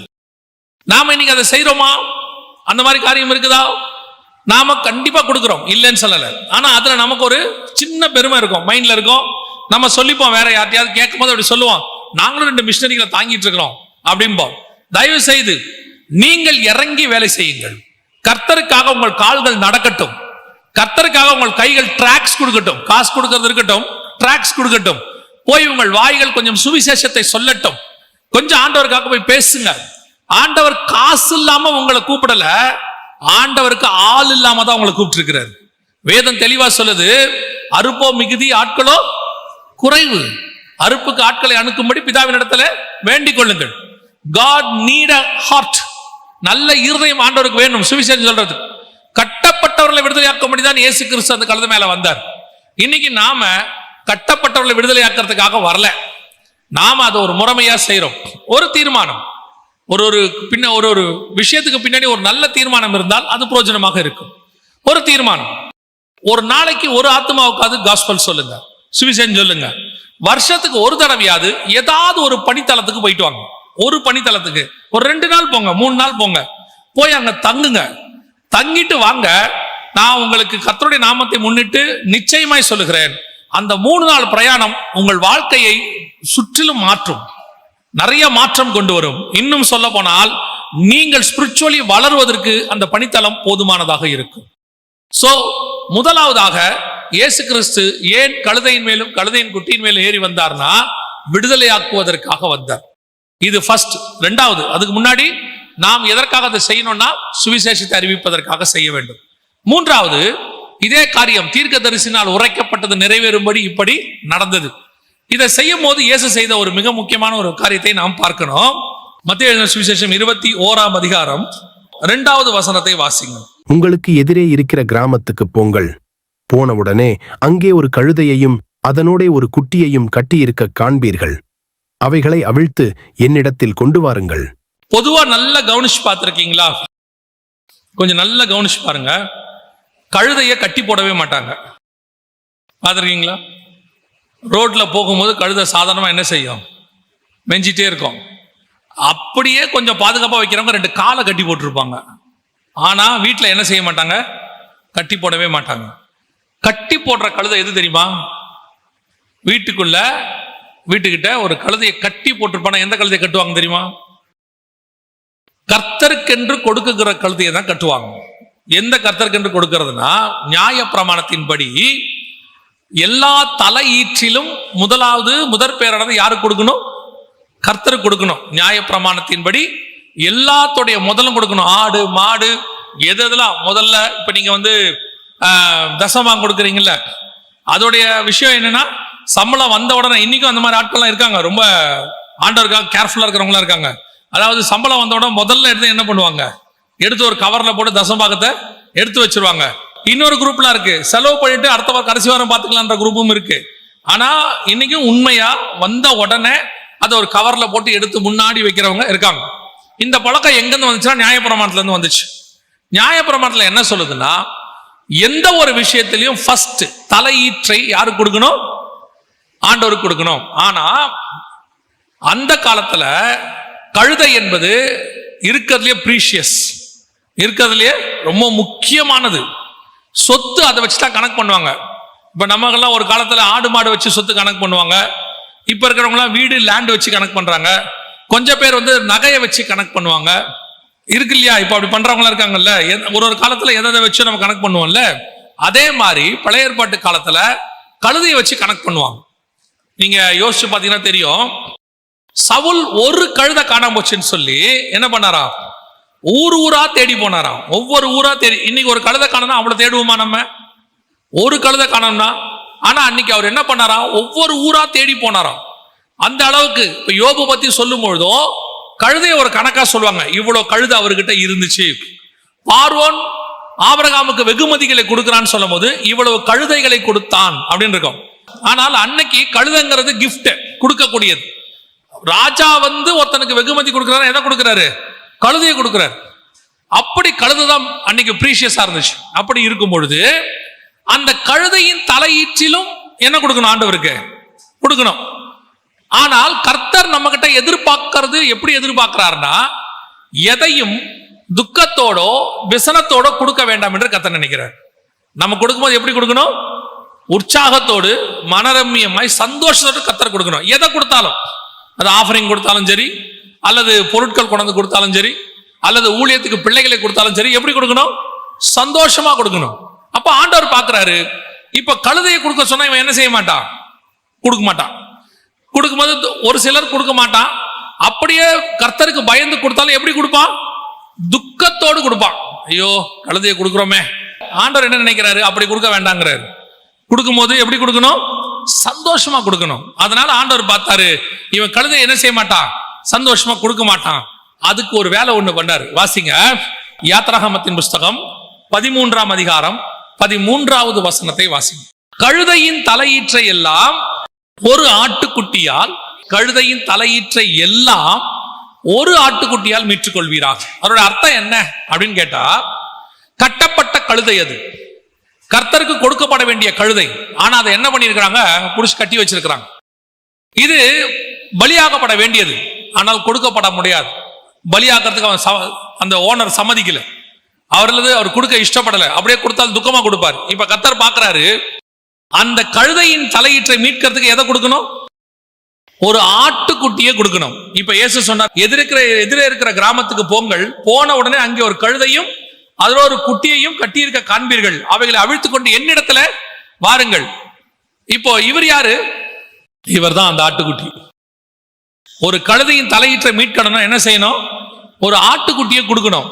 நாம இன்னைக்கு அதை செய்யறோமா? அந்த மாதிரி காரியம் இருக்குதா? நாம கண்டிப்பா கொடுக்கிறோம், இல்லைன்னு சொல்லல. ஆனா அதுல நமக்கு ஒரு சின்ன பெருமை இருக்கும், மைண்ட்ல இருக்கும். நம்ம சொல்லிப்போம், வேற யார்ட்டையாவது கேட்கும் போது அப்படி சொல்லுவோம், நாங்களும் 2 மிஷனரிகளை தாங்கிட்டு இருக்கிறோம் அப்படிம்போம். தயவு செய்து நீங்கள் இறங்கி வேலை செய்யுங்கள். கர்த்தருக்காக உங்கள் கால்கள் நடக்கட்டும். கர்த்தருக்காக உங்கள் கைகள் டிராக்ஸ் கொடுக்கட்டும். காசு கொடுக்கறது இருக்கட்டும், டிராக்ஸ் கொடுக்கட்டும். போய் உங்கள் வாய்கள் கொஞ்சம் சுவிசேஷத்தை சொல்லட்டும். கொஞ்சம் ஆண்டவருக்காக போய் பேசுங்க. ஆண்டவர் காசு இல்லாம உங்களை கூப்பிடல, ஆண்டவருக்கு ஆள் இல்லாம தான் உங்களை கூப்பிட்டு இருக்கிறார். வேதம் தெளிவா சொல்லுது, அறுப்போ மிகுதி ஆட்களோ குறைவு. அறுப்புக்கு ஆட்களை அனுப்பும்படி பிதாவின் இடத்துல வேண்டிக் கொள்ளுங்கள். God need a heart. நல்ல இருதயம் ஆண்டவருக்கு வேணும். சுவிசேஷம் சொல்றது கட்டப்பட்டவர்களை விடுதலையாக்கும்படி தான் இயேசு கிறிஸ்து அந்த கழுதை மேல வந்தார். இன்னைக்கு நாம கட்டப்பட்டவர்களை விடுதலையாக்குறதுக்காக வரல, நாம அதை ஒரு முறைமையா செய்யறோம். ஒரு தீர்மானம், ஒரு விஷயத்துக்கு பின்னாடி ஒரு நல்ல தீர்மானம் இருந்தால் அது பிரயோஜனமாக இருக்கும். ஒரு தீர்மானம், ஒரு நாளைக்கு ஒரு ஆத்மாவுக்காவது காஸ்பல் சொல்லுங்க, சுவிசேஷம் சொல்லுங்க. வருஷத்துக்கு ஒரு தடவையாவது ஏதாவது ஒரு பணித்தளத்துக்கு போயிட்டு வாங்க. ஒரு பணித்தளத்துக்கு ஒரு 2 நாள் போங்க, 3 நாள் போங்க, போய் அங்க தங்குங்க. தங்கிட்டு வாங்க. நான் உங்களுக்கு கர்த்தருடைய நாமத்தை முன்னிட்டு நிச்சயமாய் சொல்லுகிறேன், அந்த 3 நாள் பிரயாணம் உங்கள் வாழ்க்கையை சுற்றிலும் மாற்றும், நிறைய மாற்றம் கொண்டு வரும். இன்னும் சொல்ல போனால் நீங்கள் ஸ்பிரிச்சுவலி வளருவதற்கு அந்த பணித்தளம் போதுமானதாக இருக்கும். சோ முதலாவதாக இயேசு கிறிஸ்து ஏன் கழுதையின் மேலும் கழுதையின் குட்டியின் மேலும் ஏறி வந்தார்னா விடுதலையாக்குவதற்காக வந்தார். இது ஃபர்ஸ்ட். 2வது, அதுக்கு முன்னாடி நாம் எதற்காக அதை செய்யணும்னா சுவிசேஷத்தை அறிவிப்பதற்காக செய்ய வேண்டும். 3வது, இதே காரியம் தீர்க்கதரிசினால் உரைக்கப்பட்டது நிறைவேறும்படி இப்படி நடந்தது. இதை செய்யும் போது இயேசு செய்த ஒரு மிக முக்கியமான ஒரு காரியத்தை நாம் பார்க்கணும். மத்தேயு எழுதின சுவிசேஷம் 21ஆம் அதிகாரம் 2வது வசனத்தை வாசிங்க. உங்களுக்கு எதிரே இருக்கிற கிராமத்துக்கு போங்கள். போனவுடனே அங்கே ஒரு கழுதையையும் அதனோட ஒரு குட்டியையும் கட்டியிருக்க காண்பீர்கள். அவைகளை அவிழ்த்து என்னிடத்தில் கொண்டு வாருங்கள். பொதுவா நல்லா கவனிச்சு பார்த்திருக்கீங்களா? கொஞ்சம் நல்லா கவனிச்சு பாருங்க. கழுதைய கட்டி போடவே மாட்டாங்க. பார்த்திருக்கீங்களா? ரோட்ல போகும்போது கழுதை சாதாரணமா என்ன செய்யும்? மெஞ்சிட்டே இருக்கும். அப்படியே கொஞ்சம் பாதுகாப்பா வைக்கிறவங்க 2 காலை கட்டி போட்டிருப்பாங்க. ஆனா வீட்டுல என்ன செய்ய மாட்டாங்க? கட்டி போடவே மாட்டாங்க. கட்டி போடுற கழுதை எது தெரியுமா? வீட்டுக்கிட்ட ஒரு கழுதையை கட்டி போட்டிருப்பானா எந்த கழுதையை கட்டுவாங்க தெரியுமா? கர்த்தருக்கென்று கொடுக்குகிற கழுதையை தான் கட்டுவாங்க. எந்த கர்த்தருக்கென்று கொடுக்கிறதுனா நியாய பிரமாணத்தின்படி எல்லா தலையீற்றிலும் முதற் பேரானது யாருக்கு கொடுக்கணும்? கர்த்தருக்கு கொடுக்கணும். நியாய பிரமாணத்தின்படி எல்லாத்துடைய முதலும் கொடுக்கணும். ஆடு மாடு எதெல்லாம் முதல்ல இப்ப நீங்க தசமாம் கொடுக்குறீங்கல்ல, அதோடைய விஷயம் என்னன்னா சம்பளம் வந்த உடனே, இன்னைக்கும் அந்த மாதிரி ஆட்கள்லாம் இருக்காங்க, ரொம்ப ஆண்டவருக்காக கேர்ஃபுல்லா இருக்கிறவங்களா இருக்காங்க. அதாவது சம்பளம் வந்த உடனே முதல்ல எடுத்து என்ன பண்ணுவாங்க? எடுத்து ஒரு கவர்ல போட்டு தசமாகத்தை எடுத்து வச்சிருவாங்க. இன்னொரு குரூப்லாம் இருக்கு, செலவு பண்ணிட்டு அடுத்த கடைசி வாரம் பார்த்துக்கலான்ற குரூப்பும் இருக்கு. ஆனா இன்னைக்கும் உண்மையா வந்த உடனே அதை ஒரு கவர்ல போட்டு எடுத்து முன்னாடி வைக்கிறவங்க இருக்காங்க. இந்த பழக்கம் எங்கிருந்து வந்துச்சுன்னா நியாயப்பிரமாணத்துல இருந்து வந்துச்சு. நியாயப்பிரமாணத்துல என்ன சொல்லுதுன்னா, எந்த ஒரு விஷயத்திலையும் ஃபர்ஸ்ட் தலையீற்றை யாருக்கு கொடுக்கணும்? ஆண்டவருக்கு கொடுக்கணும். ஆனா அந்த காலத்துல கழுதை என்பது இருக்கிறதுலயே ப்ரீஷியஸ், இருக்கிறதுலயே ரொம்ப முக்கியமானது சொத்து. அதை வச்சுதான் கணக்கு பண்ணுவாங்க. இப்ப நமக்கெல்லாம் ஒரு காலத்துல ஆடு மாடு வச்சு சொத்து கணக்கு பண்ணுவாங்க. இப்ப இருக்கிறவங்களாம் வீடு லேண்ட் வச்சு கணக்கு பண்றாங்க. கொஞ்சம் பேர் நகையை வச்சு கணக்கு பண்ணுவாங்க. இருக்கு இல்லையா? இப்ப அப்படி பண்றவங்களா இருக்காங்கல்ல. ஒரு காலத்துல எதை வச்சு நம்ம கணக்கு பண்ணுவோம்ல, அதே மாதிரி பழைய ஏற்பாட்டு காலத்துல கழுதையை வச்சு கணக்கு பண்ணுவாங்க. நீங்க யோசிச்சு பாத்தீங்கன்னா தெரியும். சவுல் ஒரு கழுதை காணாம போச்சுன்னு சொல்லி என்ன பண்ணாராம்? ஊரா தேடி போனாராம். ஒவ்வொரு ஊரா தேடி. இன்னைக்கு ஒரு கழுதை காணோம்னா அவ்வளவு தேடுவோமா நம்ம? ஒரு கழுதை காணோம்னா. ஆனா அன்னைக்கு அவர் என்ன பண்ணாராம்? ஒவ்வொரு ஊரா தேடி போனாராம். அந்த அளவுக்கு இப்ப யோபு பத்தி சொல்லும் பொழுதும் கழுதையை ஒரு கணக்கா சொல்லுவாங்க. இவ்வளவு கழுதை அவர்கிட்ட இருந்துச்சு. பார்வோன் ஆபிரகாமுக்கு வெகுமதிகளை கொடுக்கிறான்னு சொல்லும் போது இவ்வளவு கழுதைகளை கொடுத்தான் அப்படின்னு இருக்கும். ஆனால் அன்னைக்கு கழுதைங்கிறது கிஃப்ட், கொடுக்கக்கூடியது. ராஜா ஒருத்தனுக்கு வெகுமதி கொடுக்கிறாரு, எதை கொடுக்கிறாரு? கழுதையை கொடுக்கிறார். அப்படி கழுதைதான் அன்னைக்கு ப்ரீஷியஸா இருந்துச்சு. அப்படி இருக்கும் பொழுது அந்த கழுதையின் தலையீற்றிலும் என்ன கொடுக்கணும்? ஆண்டவருக்கு கொடுக்கணும். ஆனால் கர்த்தர் நம்ம கிட்ட எதிர்பார்க்கிறது எப்படி எதிர்பார்க்கிறாருன்னா, எதையும் துக்கத்தோடோ விசனத்தோட கொடுக்க வேண்டாம் என்று கர்த்தர் நினைக்கிறார். நம்ம கொடுக்கும்போது எப்படி கொடுக்கணும்? உற்சாகத்தோடு மனரம்யமாய் சந்தோஷத்தோடு கர்த்தர் கொடுக்கணும். எதை கொடுத்தாலும் அது ஆஃபரிங் கொடுத்தாலும் சரி, அல்லது பொருட்கள் கொண்டு கொடுத்தாலும் சரி, அல்லது ஊழியத்துக்கு பிள்ளைகளை கொடுத்தாலும் சரி, எப்படி கொடுக்கணும்? சந்தோஷமா கொடுக்கணும். அப்ப ஆண்டவர் பார்க்கிறாரு, இப்ப கழுதையை கொடுக்க சொன்னா இவன் என்ன செய்ய மாட்டான்? கொடுக்க மாட்டான். கொடுக்கும்போது ஒரு சிலர் கொடுக்க மாட்டான். அப்படியே கர்த்தருக்கு பயந்து கொடுத்தாலும் எப்படி கொடுப்பான்? துக்கத்தோடு கொடுப்பான். ஐயோ கழுதையை கொடுக்குறோமே. ஆண்டவர் என்ன நினைக்கிறாரு? அப்படி கொடுக்க வேண்டாங்கிறாரு. கொடுக்கும்போது எப்படி கொடுக்கணும்? சந்தோஷமா கொடுக்கணும். அதனால ஆண்டவர் பார்த்தாரு, இவன் கழுதையை என்ன செய்ய மாட்டான்? சந்தோஷமா கொடுக்க மாட்டான். அதுக்கு ஒரு வேலை ஒண்ணு பண்ணாரு. வாசிங்க, யாத்ராகமத்தின் புஸ்தகம் 13ஆம் அதிகாரம் 13வது வசனத்தை வாசிங்க. கழுதையின் தலையீற்றை எல்லாம் ஒரு ஆட்டுக்குட்டியால், கழுதையின் தலையீற்றை எல்லாம் ஒரு ஆட்டுக்குட்டியால் மீட்டுக் கொள்வீராக. அதோட அர்த்தம் என்ன அப்படின்னு கேட்டா, கட்டப்பட்ட கழுதை, அது கர்த்தருக்கு கொடுக்கப்பட வேண்டிய கழுதை. ஆனா அதை என்ன பண்ணிருக்கிறாங்க? புடிச்சு கட்டி வச்சிருக்கிறாங்க. இது பலியாக்கப்பட வேண்டியது, ஆனால் கொடுக்கப்பட முடியாது. பலியாக்கிறதுக்கு அவன் அந்த ஓனர் சம்மதிக்கல. அவர் கொடுக்க இஷ்டப்படல. அப்படியே கொடுத்தால் துக்கமா கொடுப்பார். இப்ப கர்த்தர் பார்க்கிறாரு, அந்த கழுதையின் தலையீற்றை மீட்கிறதுக்கு எதை கொடுக்கணும்? ஒரு ஆட்டுக்குட்டியை கொடுக்கணும். இப்ப இயேசு சொன்னார், எதிரே இருக்கிற கிராமத்துக்கு போங்கள், போன உடனே அங்கே ஒரு கழுதையும் அதுல ஒரு குட்டியையும் கட்டியிருக்க காண்பீர்கள், அவைகளை அவிழ்த்துக் கொண்டு என்னிடத்துல வாருங்கள். இப்போ இவர் யாரு? இவர் தான் அந்த ஆட்டுக்குட்டி. ஒரு கழுதையின் தலையீற்றை மீட்கணும்னா என்ன செய்யணும்? ஒரு ஆட்டுக்குட்டியை கொடுக்கணும்.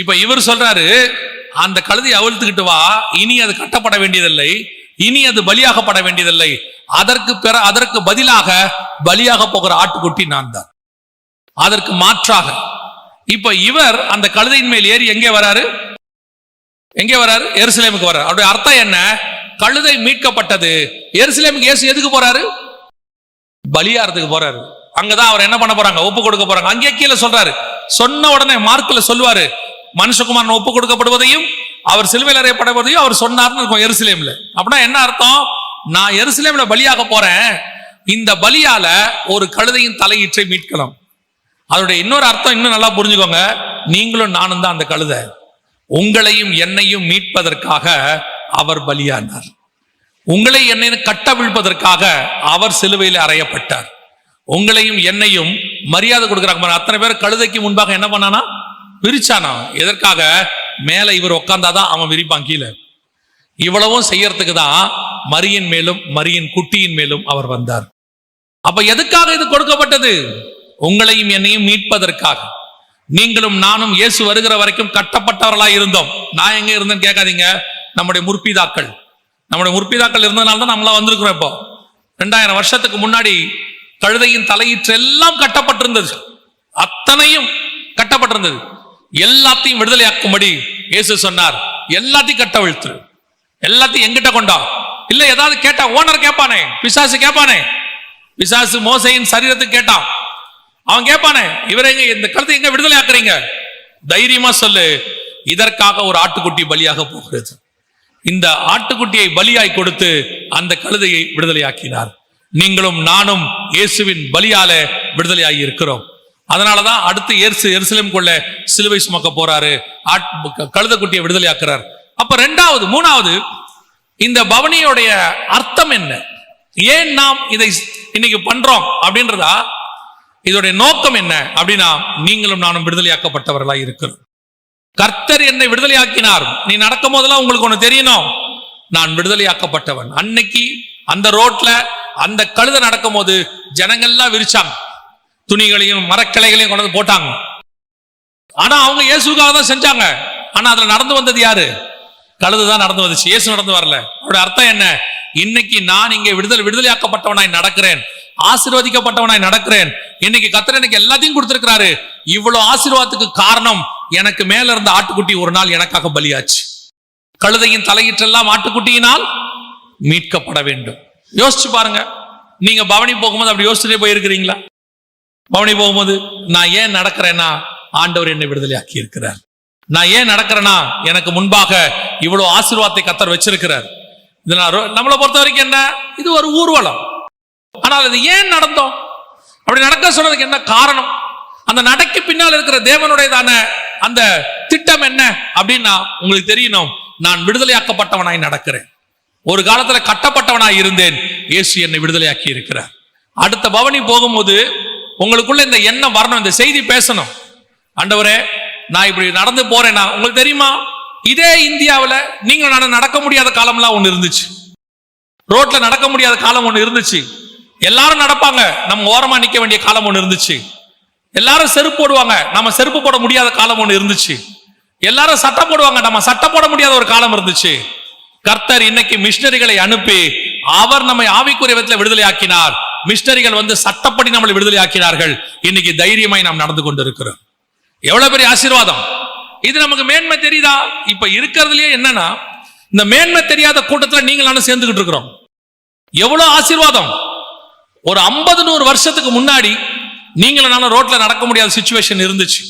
இப்ப இவர் சொல்றாரு, அந்த கழுதையை அவிழ்த்துக்கிட்டு வா, இனி அது கட்டப்பட வேண்டியதில்லை, இனி அது பலியாகப்பட வேண்டியதில்லை, அதற்கு பதிலாக பலியாக போகிற ஆட்டுக்குட்டி நான் தான். அதற்கு மாற்றாக இப்ப இவர் அந்த கழுதையின் மேல் ஏறி எங்கே வராரு? எருசலேமுக்கு வராரு. அவருடைய அர்த்தம் என்ன? கழுதை மீட்கப்பட்டது. எருசலேமுக்கு இயேசு எதுக்கு போறாரு? பலியாறதுக்கு போறாரு. அங்கதான் அவர் என்ன பண்ண போறாங்க? ஒப்பு கொடுக்க போறாங்க. அங்கே கீழே சொல்றாரு, சொன்ன உடனே மார்க்ல சொல்லுவாரு, மனுஷகுமாரன் ஒப்பு கொடுக்கப்படுவதையும் அவர் சிலுவையில் அறையப்படுவதையும் அவர் சொன்னார்னு இருக்கும் எருசலேம்ல. அப்படின்னா என்ன அர்த்தம்? நான் எருசலேம்ல பலியாக போறேன், இந்த பலியால ஒரு கழுதையின் தலையீற்றை மீட்கலாம். அதோட இன்னொரு அர்த்தம் இன்னும் நல்லா புரிஞ்சுக்கோங்க, நீங்களும் நானும் தான் அந்த கழுதை. உங்களையும் என்னையும் மீட்பதற்காக அவர் பலியானார். உங்களை என்னையும் கட்டவிழ்ப்பதற்காக அவர் சிலுவையில் அறையப்பட்டார். உங்களையும் என்னையும் மரியாதை கொடுக்குறாங்க. அத்தனை பேர் கழுதைக்கு முன்பாக என்ன பண்ணானா? விரிச்சானா. எதற்காக? மேல இவர் உட்கார்ந்தாதான் அவன் விரிப்பான் கீழே. இவ்வளவும் செய்யறதுக்கு தான் மரியின் மேலும் மரியின் குட்டியின் மேலும் அவர் வந்தார். அப்ப எதுக்காக இது கொடுக்கப்பட்டது? உங்களையும் என்னையும் மீட்பதற்காக. நீங்களும் நானும் இயேசு வருகிற வரைக்கும் கட்டப்பட்டவர்களாய் இருந்தோம். நான் எங்க இருந்தேன்னு கேட்காதீங்க. நம்முடைய முற்பிதாக்கள் இருந்ததுனால தான் நம்மளா வந்திருக்கிறோம். இப்போ 2000 வருஷத்துக்கு முன்னாடி கழுதையின் தலையீற்றெல்லாம் கட்டப்பட்டிருந்தது. அத்தனையும் கட்டப்பட்டிருந்தது. எல்லாத்தையும் விடுதலையாக்கும்படி இயேசு சொன்னார், எல்லாத்தையும் கட்டவிழ்த்து, எல்லாத்தையும் எங்கிட்ட கொண்டா. இல்ல ஏதாவது கேட்டா ஓனர் கேட்பானே, பிசாசு கேட்பானே. பிசாசு மோசையின் சரீரத்துக்கு கேட்டான். அவன் கேட்பானே, இவரை இந்த கழுத்தை எங்க விடுதலை ஆக்குறீங்க? தைரியமா சொல்லு, இதற்காக ஒரு ஆட்டுக்குட்டி பலியாக போகிறது. இந்த ஆட்டுக்குட்டியை பலியாய் கொடுத்து அந்த கழுதையை விடுதலையாக்கினார். நீங்களும் நானும் இயேசுவின் பலியால விடுதலையாகி இருக்கிறோம். அதனாலதான் அடுத்து எருசலேம் கொள்ள சிலுவை சுமக்க போறாரு, கழுதைக்குட்டியை விடுதலையாக்குறார். அப்ப மூணாவது இந்த பவனியோடைய அர்த்தம் என்ன? ஏன் நாம் இதை இன்னைக்கு பண்றோம் அப்படின்றதா? இதோடைய நோக்கம் என்ன அப்படின்னா, நீங்களும் நானும் விடுதலையாக்கப்பட்டவர்களாய் இருக்கிறோம். கர்த்தர் என்னை விடுதலையாக்கினார். நீ நடக்கும் போதெல்லாம் உங்களுக்கு ஒண்ணு தெரியணும், நான் விடுதலையாக்கப்பட்டவன். அன்னைக்கு அந்த ரோட்ல அந்த கழுதை நடக்கும் போது ஜனங்கள்லாம் விரிச்சாங்க, துணிகளையும் மரக்கிளைகளையும் கொண்டு போட்டாங்க. ஆனா அவங்க இயேசுக்காக தான் செஞ்சாங்க. ஆனா அதுல நடந்து வந்தது யாரு? கழுதுதான் நடந்து வந்துச்சு, இயேசு நடந்து வரல. அவருடைய அர்த்தம் என்ன? இன்னைக்கு நான் இங்கே விடுதலையாக்கப்பட்டவனாய் நடக்கிறேன், ஆசீர்வதிக்கப்பட்டவனாய் நடக்கிறேன். இன்னைக்கு கர்த்தர் எனக்கு எல்லாத்தையும் கொடுத்திருக்கிறாரு. இவ்வளவு ஆசீர்வாதத்துக்கு காரணம், எனக்கு மேல இருந்த ஆட்டுக்குட்டி ஒரு நாள் எனக்காக பலியாச்சு. கழுதையின் தலையீற்றெல்லாம் ஆட்டுக்குட்டியினால் மீட்கப்பட வேண்டும். யோசிச்சு பாருங்க, நீங்க பவனி போகும்போது அப்படி யோசிச்சுட்டே போயிருக்கிறீங்களா? பவனி போகும்போது நான் ஏன் நடக்கிறேன்னா, ஆண்டவர் என்னை விடுதலையாக்கி இருக்கிறார். நான் ஏன் நடக்கிறேன்னா, எனக்கு முன்பாக இவ்வளவு ஆசீர்வாதத்தை கர்த்தர் வச்சிருக்கிறார். நம்மளை பொறுத்த வரைக்கும் என்ன, இது ஒரு ஊர்வலம். ஆனால் அது ஏன் நடந்தோம்? அப்படி நடக்க சொன்னதுக்கு என்ன காரணம்? அந்த நடக்கு பின்னால் இருக்கிற தேவனுடையதான அந்த திட்டம் என்ன அப்படின்னா, உங்களுக்கு தெரியணும், நான் விடுதலையாக்கப்பட்டவனாய் நடக்கிறேன். ஒரு காலத்துல கட்டப்பட்டவனாய் இருந்தேன், இயேசு என்னை விடுதலையாக்கி இருக்கிறார். அடுத்த பவனி போகும்போது உங்களுக்குள்ள இந்த எண்ணம் வரணும், இந்த செய்தி பேசணும். ஆண்டவரே, நான் இப்படி நடந்து போறேன்னா, உங்களுக்கு தெரியுமா, இதே இந்தியாவில் நீங்க நடக்க முடியாத காலம்லாம் ஒண்ணு இருந்துச்சு. ரோட்ல நடக்க முடியாத காலம் ஒண்ணு இருந்துச்சு. எல்லாரும் நடப்பாங்க, நம்ம ஓரமா நிக்க வேண்டிய காலம் ஒண்ணு இருந்துச்சு. எல்லாரும் செருப்பு போடுவாங்க, நம்ம செருப்பு போட முடியாத காலம் ஒண்ணு இருந்துச்சு. எல்லாரும் சட்டம் போடுவாங்க, நம்ம சட்டம் போட முடியாத ஒரு காலம் இருந்துச்சு. கர்த்தர் இன்னைக்கு மிஷனரிகளை அனுப்பி அவர் நம்மை ஆவிக்குரிய விதத்தில் விடுதலை ஆக்கினார். மிஷனரிகள் வந்து சட்டப்படி நம்மளை விடுதலை ஆக்கினார்கள். இன்னைக்கு தைரியமாய் நாம் நடந்து கொண்டிருக்கிறோம். எவ்வளவு பெரிய ஆசீர்வாதம் இது! நமக்கு மேன்மை தெரியுதா? இப்ப இருக்கிறதுலயே என்னன்னா, இந்த மேன்மை தெரியாத கூட்டத்துல நீங்கள் நானும் சேர்ந்துகிட்டு இருக்கிறோம். எவ்வளவு ஆசீர்வாதம்! ஒரு 50-100 வருஷத்துக்கு முன்னாடி நீங்களும் நானும் ரோட்ல நடக்க முடியாத சிச்சுவேஷன் இருந்துச்சு.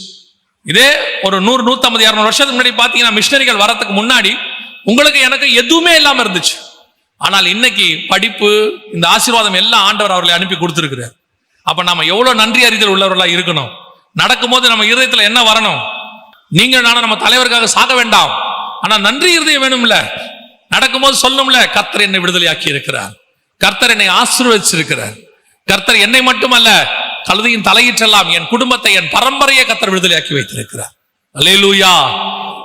இதே ஒரு 100-150-200 வருஷத்துக்கு முன்னாடி பாத்தீங்கன்னா, மிஷனரிகள் வரதுக்கு முன்னாடி உங்களுக்கு எனக்கு எதுவுமே இல்லாம இருந்துச்சு. ஆனால் இன்னைக்கு படிப்பு, இந்த ஆசீர்வாதம் எல்லாம் ஆண்டவர் அவர்களை அனுப்பி கொடுத்திருக்கிறார். அப்ப நாம எவ்வளவு நன்றி அறிதல் உள்ளவர்களா இருக்கணும். நடக்கும்போது நம்ம இருதயத்துல என்ன வரணும்? நீங்கள் நானும் நம்ம தலைவருக்காக சாக வேண்டாம், ஆனா நன்றி இருதயம் வேணும்ல. நடக்கும்போது சொல்லணும்ல, கர்த்தர் என்னை விடுதலையாக்கி இருக்கிறார், கர்த்தர் என்னை ஆசீர்வதிச்சிருக்கிறார், கர்த்தர் என்னை மட்டுமல்ல கழுதையின் தலையிற்றெல்லாம் என் குடும்பத்தை, என் பரம்பரையை கர்த்தர் விடுதலையாக்கி வைத்திருக்கிறார். அல்லேலூயா!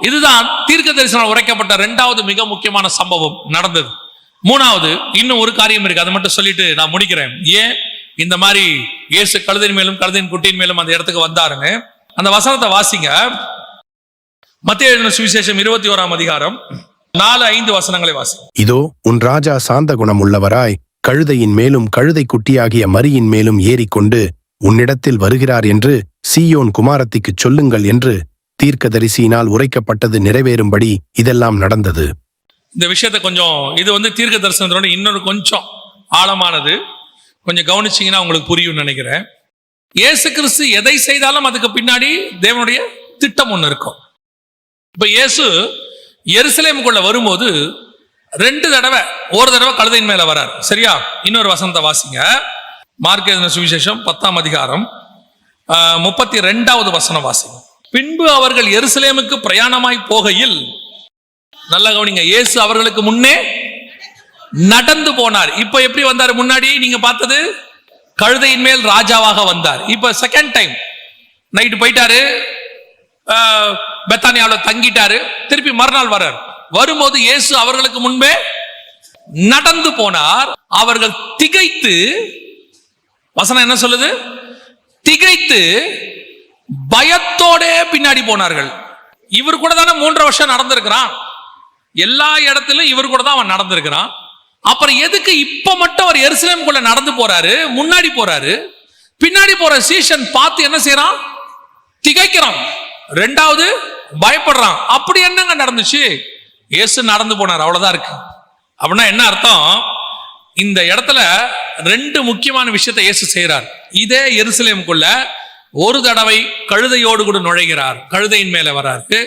இதுதான் தீர்க்க தரிசனம் உரைக்கப்பட்ட 2வது மிக முக்கியமான சம்பவம் நடந்தது. 3வது இன்னும் ஒரு காரியம் இருக்கு, அதை மட்டும் சொல்லிட்டு நான் முடிக்கிறேன். ஏன் இந்த மாதிரி இயேசு கழுதையின் மேலும் கழுதையின் குட்டியின் மேலும் அந்த இடத்துக்கு வந்தாருன்னு அந்த வசனத்தை வாசிங்க. மத்தேயு எழுதின சுவிசேஷம் 21ஆம் அதிகாரம் 4-5 வசனங்களை வாசிங்க. இதோ உன் ராஜா சாந்த குணம் உள்ளவராய் கழுதையின் மேலும் கழுதை குட்டியாகிய மரியின் மேலும் ஏறிக்கொண்டு உன்னிடத்தில் வருகிறார் என்று சீயோன் குமாரத்திக்கு சொல்லுங்கள் என்று தீர்க்கதரிசியினால் உரைக்கப்பட்டது நிறைவேறும்படி இதெல்லாம் நடந்தது. இந்த விஷயத்தை கொஞ்சம், இது வந்து தீர்க்க தரிசனத்தோட இன்னொரு கொஞ்சம் ஆழமானது, கொஞ்சம் கவனிச்சீங்கன்னா உங்களுக்கு புரியும் நினைக்கிறேன். இயேசு கிறிஸ்து எதை செய்தாலும் அதுக்கு பின்னாடி தேவனுடைய திட்டம் ஒண்ணு இருக்கும். இப்ப இயேசு எருசலேமுக்குள்ள வரும்போது 2 தடவை, ஒரு தடவை கழுதையின் மேல வரார், சரியா? இன்னொரு வசனத்தை வாசிங்க. மார்க் எழுதின சுவிசேஷம் 10ஆம் அதிகாரம் 32வது வசனம் வாசிங்க. பின்பு அவர்கள் எருசலேமுக்கு பிரயாணமாய் போகையில், நல்ல கவனிங்க, இயேசு அவர்களுக்கு முன்னே நடந்து போனார். இப்ப எப்படி வந்தார்? முன்னாடி நீங்க பார்த்தது கழுதையின் மேல் ராஜாவாக வந்தார். இப்ப செகண்ட் டைம் நைட்டு போயிட்டாரு, பெத்தானியாவில் தங்கிட்டாரு, திருப்பி மறுநாள் வர்றார். வரும்போது இயேசு அவர்களுக்கு முன்பே நடந்து போனார். அவர்கள் திகைத்து, வசனம் என்ன சொல்லுது? திகைத்து பயத்தோட பின்னாடி போனார்கள். இவர் கூட தானே 3 வருஷம் நடந்திருக்கிறான், எல்லா இடத்திலும் இவர் கூட தான் அவன் நடந்திருக்கிறான். அப்புறம் எதுக்கு இப்ப மட்டும் அவர் எருசலேமுக்குள்ள நடந்து போறாரு? முன்னாடி போறாரு. பின்னாடி போற சீஷன் பார்த்து என்ன செய்யறான்? திகைக்கிறான். 2வது பயப்படுறான். அப்படி என்னங்க நடந்துச்சு? இயேசு நடந்து போனார், அவ்வளவுதான் இருக்கு. அப்படின்னா என்ன அர்த்தம்? இந்த இடத்துல 2 முக்கியமான விஷயத்தை இயேசு செய்யறார். இதே எருசலேமுக்குள்ள ஒரு தடவை கழுதையோடு கூட நுழைகிறார், கழுதையின் மேல வராரு.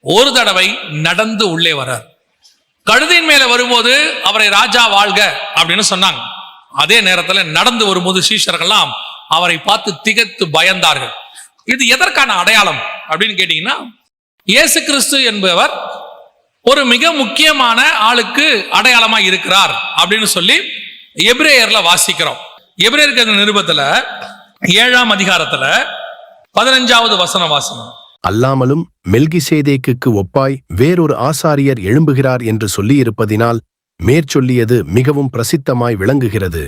ஒரு தடவை நடந்து உள்ளே வரார். கழுதையின் மேல வரும்போது அவரை ராஜா வாழ்க அப்படின்னு சொன்னாங்க. அதே நேரத்தில் நடந்து வரும்போது சீஷர்கள்லாம் அவரை பார்த்து திகைத்து பயந்தார்கள். இது எதற்கான அடையாளம் அப்படின்னு கேட்டீங்கன்னா, இயேசு கிறிஸ்து என்பவர் ஒரு மிக முக்கியமான ஆளுக்கு அடையாளமா இருக்கிறார் அப்படின்னு சொல்லி எபிரேயர்ல வாசிக்கிறோம். எபிரேயருக்கு நிருபத்துல 7ஆம் அதிகாரத்துல 15வது வசனம் வாசிக்கிறோம். அல்லாமலும் மெல்கிசேதேக்குக்கு ஒப்பாய் வேறொரு ஆசாரியர் எழும்புகிறார் என்று சொல்லியிருப்பதினால் மேற்சொல்லியது மிகவும் பிரசித்தமாய் விளங்குகிறது.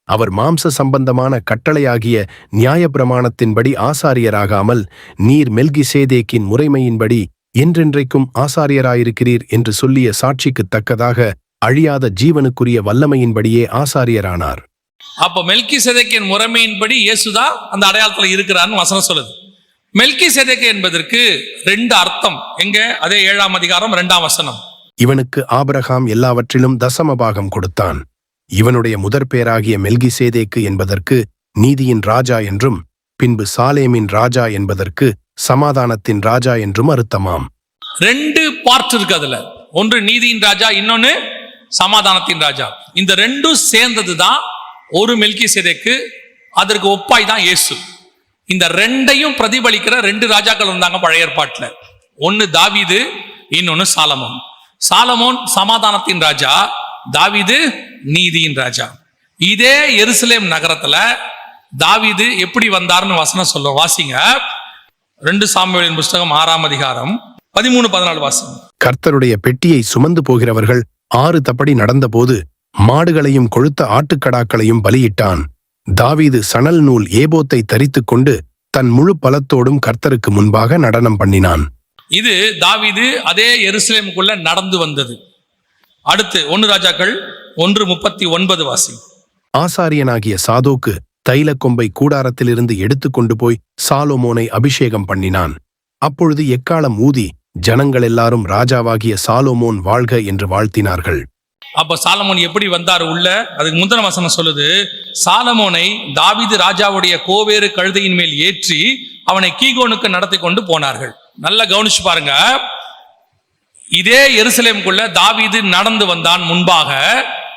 அவர் மாம்ச சம்பந்தமான கட்டளையாகிய நியாயப்பிரமாணத்தின்படி ஆசாரியராகாமல் நீர் மெல்கிசேதேக்கின் முறைமையின்படி என்றென்றைக்கும் ஆசாரியராயிருக்கிறீர் என்று சொல்லிய சாட்சிக்கு தக்கதாக அழியாத ஜீவனுக்குரிய வல்லமையின்படியே ஆசாரியரானார். அப்ப மெல்கிசேதேக்கின் முறைமையின்படி இயேசுதான் அந்த அடையாளத்துல இருக்கிறார்னு வசனம் சொல்லுது. மெல்கிசேதேக்கு என்பதற்கு 2 அர்த்தம். எங்க? அதே 7ஆம் அதிகாரம் 2ஆம் வசனம். இவனுக்கு ஆபிரகாம் எல்லாவற்றிலும் தசமபாகம் கொடுத்தான். இவனுடைய முதற்பேராகிய மெல்கிசேதேக்கு என்பதற்கு நீதியின் ராஜா என்றும், பின்பு சாலேமின் ராஜா என்பதற்கு சமாதானத்தின் ராஜா என்றும் அர்த்தமாம். 2 பார்ட் இருக்கு அதுல. ஒன்று நீதியின் ராஜா, இன்னொன்னு சமாதானத்தின் ராஜா. இந்த 2ம் சேர்ந்ததுதான் ஒரு மெல்கிசேதேக்கு. அதற்கு ஒப்பாய் தான் இயேசு. இந்த 2ஐயும் பிரதிபலிக்கிற 2 ராஜாக்கள் இருந்தாங்க பழைய ஏற்பாட்டுல. ஒன்னு தாவீது, இன்னொன்னு சாலமோன். சாலமோன் சமாதானத்தின் ராஜா, தாவீது நீதியின் ராஜா. இதே எருசலேம் நகரத்துல தாவீது எப்படி வந்தார்னு வசனம் சொல்லும். வாசிங்க 2 சாமுவேலின் புஸ்தகம் 6ஆம் அதிகாரம் 13-14 வாசிங்க. கர்த்தருடைய பெட்டியை சுமந்து போகிறவர்கள் 6 தப்படி நடந்தபோது மாடுகளையும் கொழுத்த ஆட்டுக்கடாக்களையும் பலியிட்டான். தாவீது சணல் நூல் ஏபோத்தை தரித்துக் கொண்டு தன் முழு பலத்தோடும் கர்த்தருக்கு முன்பாக நடனம் பண்ணினான். இது தாவீது அதே எருசலேமுக்குள்ள நடந்து வந்தது. அடுத்து 1 ராஜாக்கள் 1:39 வாசி. ஆசாரியனாகிய சாதோக்கு தைல கொம்பை கூடாரத்திலிருந்து எடுத்துக்கொண்டு போய் சாலொமோனை அபிஷேகம் பண்ணினான். அப்பொழுது எக்காளம் ஊதி ஜனங்கள் எல்லாரும் ராஜாவாகிய சாலொமோன் வாழ்க என்று வாழ்த்தினார்கள். அப்ப சாலமோன் எப்படி வந்தார் உள்ள? அதுக்கு முந்தின வசனம் சொல்லுது, சாலமோனை தாவீது ராஜாவுடைய கோவேறு கழுதையின் மேல் ஏற்றி அவனை கீகோனுக்கு நடத்தி கொண்டு போனார்கள். நல்லா கவனிச்சு பாருங்க. இதே எருசலேமுக்குள்ள தாவீது நடந்து வந்தான் முன்பாக,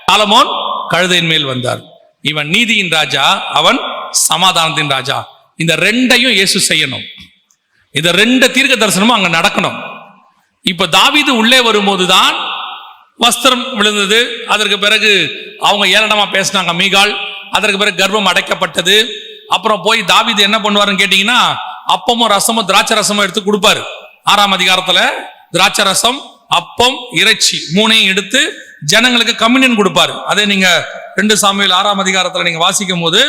சாலமோன் கழுதையின் மேல் வந்தார். இவன் நீதியின் ராஜா, அவன் சமாதானத்தின் ராஜா. இந்த ரெண்டையும் இயேசு செய்யணும். இந்த 2 தீர்க்க தரிசனமும் அங்க நடக்கணும். இப்ப தாவீது உள்ளே வரும்போதுதான் வஸ்திரம் விழுந்தது. அதற்கு பிறகு அவங்க ஏளனமா பேசினாங்க மீகாள். அதற்கு பிறகு கர்ப்பம் அடைக்கப்பட்டது. அப்புறம் போய் தாவீது என்ன பண்ணுவாருன்னு கேட்டீங்கன்னா, அப்பமும் ரசமும் திராட்சை ரசமும் எடுத்து கொடுப்பாரு. 6ஆம் அதிகாரத்துல திராட்சை ரசம், அப்பம், இறைச்சி 3ஐயும் எடுத்து ஜனங்களுக்கு கம்யூனியன் கொடுப்பாரு. அதே நீங்க 2 சாமுவேல் 6ஆம் அதிகாரத்துல நீங்க வாசிக்கும் போது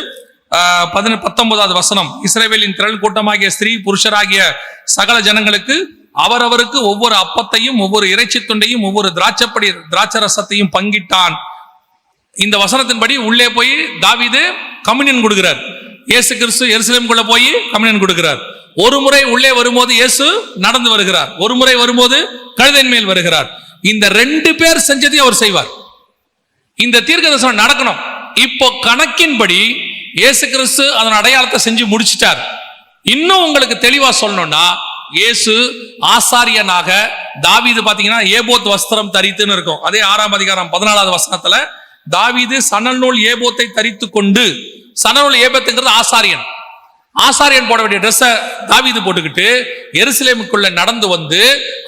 19வது வசனம், இஸ்ரவேலின் திரள் கூட்டமாகிய ஸ்திரீ புருஷராகிய சகல ஜனங்களுக்கு அவரவருக்கு ஒவ்வொரு அப்பத்தையும் ஒவ்வொரு இறைச்சி துண்டையும் ஒவ்வொரு திராட்சை ரசத்தையும் பங்கிட்டான். இந்த வசனத்தின்படி உள்ளே போய் தாவீது கம்யூனியன் கொடுக்கிறார். இயேசு கிறிஸ்து எருசலேமுக்குள்ள போய் கம்யூனியன் கொடுக்கிறார். ஒரு முறை உள்ளே வரும்போது இயேசு நடந்து வருகிறார், ஒரு முறை வரும்போது கழுதையின் மேல் வருகிறார். இந்த 2 பேர் செஞ்சதையும் அவர் செய்வார். இந்த தீர்க்கதரிசனம் நடக்கணும். இப்போ கணக்கின்படி இயேசு கிறிஸ்து அதன் அடையாளத்தை செஞ்சு முடிச்சிட்டார். இன்னும் உங்களுக்கு தெளிவா சொல்லணும்னா, இயேசு ஆசாரியனாக தாவீது பாத்தீங்கன்னா ஏபோத் வஸ்திரம் தரித்துன்னு இருக்கும். அதே 6ஆம் அதிகாரம் 14வது வசனத்துல தாவீது சணல் நூல் ஏபோத்தை தரித்து கொண்டு, சணல் நூல் ஏபோத்துங்கிறது ஆசாரியன். ஆசாரியன் போட வேண்டிய ட்ரெஸ்ஸை தாவீது போட்டுக்கிட்டு எருசலேமுக்குள்ள நடந்து வந்து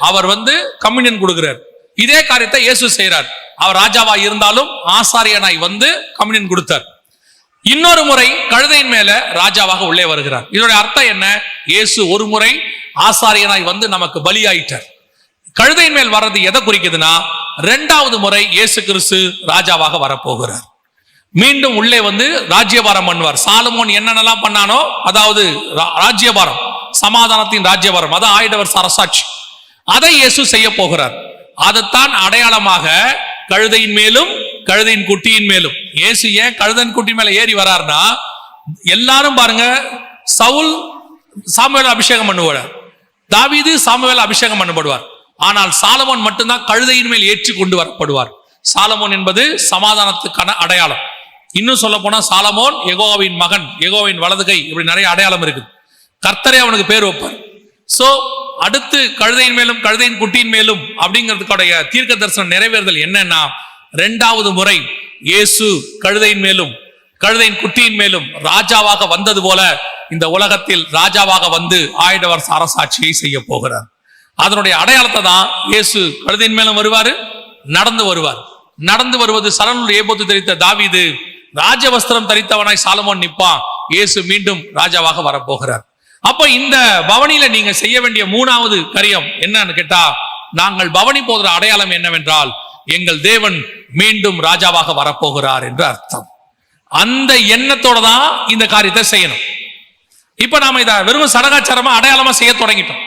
அவர் கம்யூனியன் கொடுக்கிறார். இதே காரியத்தை இயேசு செய்கிறார். அவர் ராஜாவா இருந்தாலும் ஆசாரியனாய் வந்து கம்யூனியன் கொடுத்தார். இன்னொரு முறை கழுதையின் மேல ராஜாவாக உள்ளே வருகிறார். இதோட அர்த்தம் என்ன? இயேசு ஒரு முறை ஆசாரியனாய் வந்து நமக்கு பலியாயிட்டார். கழுதையின் மேல் வர்றது எதை குறிக்குதுன்னா, 2வது முறை இயேசு கிறிஸ்து ராஜாவாக வரப்போகிறார். மீண்டும் உள்ளே வந்து ராஜ்யபாரம் பண்ணுவார். சாலமோன் என்னென்னலாம் பண்ணானோ, அதாவது ராஜ்யபாரம், சமாதானத்தின் ராஜ்யபாரம், அதான் ஆயிடவர் அரசாட்சி, அதை இயேசு செய்ய போகிறார். அதைத்தான் அடையாளமாக கழுதையின் மேலும் கழுதையின் குட்டியின் மேலும். இயேசு ஏன் கழுதையின் குட்டி மேல ஏறி வரார்னா, எல்லாரும் பாருங்க, சவுல் சாமுவேல் அபிஷேகம் பண்ணுவார், தாவீது சாமுவேல் அபிஷேகம் பண்ணப்படுவார். ஆனால் சாலமோன் மட்டும்தான் கழுதையின் மேல் ஏற்றி கொண்டு வரப்படுவார். சாலமோன் என்பது சமாதானத்துக்கான அடையாளம். இன்னும் சொல்ல போனா சாலமோன் யெகோவாவின் மகன், யெகோவாவின் வலது கை, இப்படி நிறைய அடையாளம் இருக்குது. கர்த்தரே அவனுக்கு பேர் வைப்பார். சோ அடுத்து கழுதையின் மேலும் கழுதையின் குட்டியின் மேலும் அப்படிங்கிறதுக்குடைய தீர்க்க தரிசனம் நிறைவேறுதல் என்னன்னா, 2வது முறை இயேசு கழுதையின் மேலும் கழுதையின் குட்டியின் மேலும் ராஜாவாக வந்தது போல இந்த உலகத்தில் ராஜாவாக வந்து ஆயிடவர் அரசாட்சியை செய்ய போகிறார். அதனுடைய அடையாளத்தை தான் இயேசு கழுதையின் மேலும் வருவாரு, நடந்து வருவார். நடந்து வருவது சணல் நூல் ஏபோத்து தரித்த தாவீது, ராஜவஸ்திரம் தரித்தவனாய் சாலமோன் நிற்பான். இயேசு மீண்டும் ராஜாவாக வரப்போகிறார். அப்ப இந்த பவனியில நீங்க செய்ய வேண்டிய 3வது காரியம் என்னன்னு கேட்டா, நாங்கள் பவனி போகிற அடையாளம் என்னவென்றால், எங்கள் தேவன் மீண்டும் ராஜாவாக வரப்போகிறார் என்று அர்த்தம். அந்த எண்ணத்தோட தான் இந்த காரியத்தை செய்யணும். இப்ப நாம இதை வெறும் சடங்காச்சாரமா அடையாளமா செய்ய தொடங்கிட்டோம்.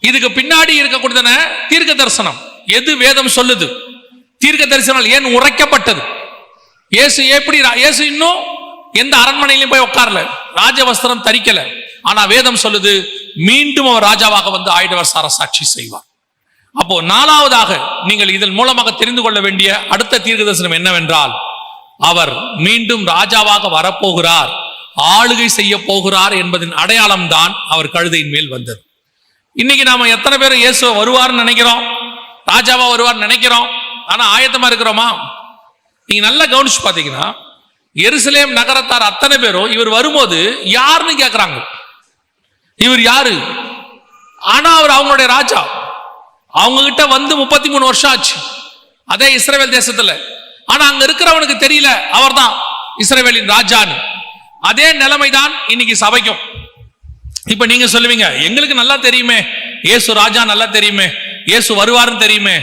இதுக்கு பின்னாடி இருக்கக்கூடியதான தீர்க்க தரிசனம் எது வேதம் சொல்லுது, தீர்க்க தரிசனம் ஏன் உரைக்கப்பட்டது, இயேசு இன்னும் எந்த அரண்மனையிலும் போய் உட்காரல, ராஜவஸ்திரம் தரிக்கல. ஆனா வேதம் சொல்லுது, மீண்டும் அவர் ராஜாவாக வந்து ஆயிடவர் அரசாட்சி செய்வார். அப்போ 4வதாக நீங்கள் இதன் மூலமாக தெரிந்து கொள்ள வேண்டிய அடுத்த தீர்க்க தரிசனம் என்னவென்றால், அவர் மீண்டும் ராஜாவாக வரப்போகிறார், ஆளுகை செய்ய போகிறார் என்பதின் அடையாளம் தான் அவர் கழுதையின் மேல் வந்தது. இன்னைக்கு நாம எத்தனை பேர் இயேசு வருவார்னு நினைக்கிறோம், ராஜாவா வருவார்னு நினைக்கிறோம், ஆனா ஆயத்தமா இருக்கிறோமா? நீங்க நல்லா கவனிச்சு பாத்தீங்கன்னா, எருசலேம் நகரத்தார் அத்தனை பேரும் இவர் வரும்போது யாருன்னு கேட்கிறாங்க, இவர் யாரு? ஆனா அவர் அவங்களுடைய ராஜா. அவங்க கிட்ட வந்து 33 வருஷம் ஆச்சு, அதே இஸ்ரவேல் தேசத்துல. ஆனா அங்க இருக்கிறவனுக்கு தெரியல அவர்தான் இஸ்ரவேலின் ராஜான்னு. அதே நிலைமைதான் இன்னைக்கு சபைக்கும். இப்ப நீங்க சொல்லுவீங்க, எங்களுக்கு நல்லா தெரியுமே, இயேசு ராஜா நல்லா தெரியுமே, இயேசு வருவார்னு தெரியுமே.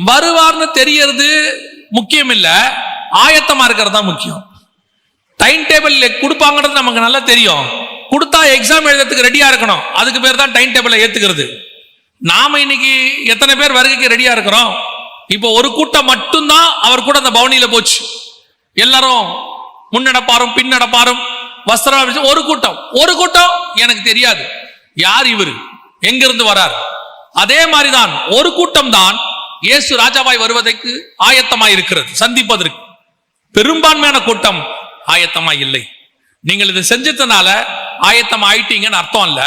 வருவார்னு தெரியறது முக்கியம் இல்ல, ஆயத்தமா இருக்கிறது தான் முக்கியம். டைம் டேபிள் கொடுப்பாங்கிறது நமக்கு நல்லா தெரியும். கொடுத்தா எக்ஸாம் எழுதுறதுக்கு ரெடியா இருக்கணும். அதுக்கு பேர் தான் டைம் டேபிளை ஏத்துக்கிறது. நாம இன்னைக்கு எத்தனை பேர் வருகைக்கு ரெடியா இருக்கிறோம்? இப்போ ஒரு கூட்டம் மட்டும்தான் அவர் கூட அந்த பவனியில போச்சு. எல்லாரும் முன்னடப்பாரும் பின்னடப்பாரும் வஸ்திரம். ஒரு கூட்டம் எனக்கு தெரியாது யார் இவர், எங்கிருந்து வரார். அதே மாதிரிதான் ஒரு கூட்டம் தான் இயேசு ராஜாவாய் வருவதற்கு ஆயத்தமாய் இருக்கிறது, சந்திப்பதற்கு. பெரும்பான்மையான கூட்டம் ஆயத்தமாய் இல்லை. நீங்கள் இதை செஞ்சதுனால ஆயத்தம் ஆயிட்டீங்கன்னு அர்த்தம் இல்ல.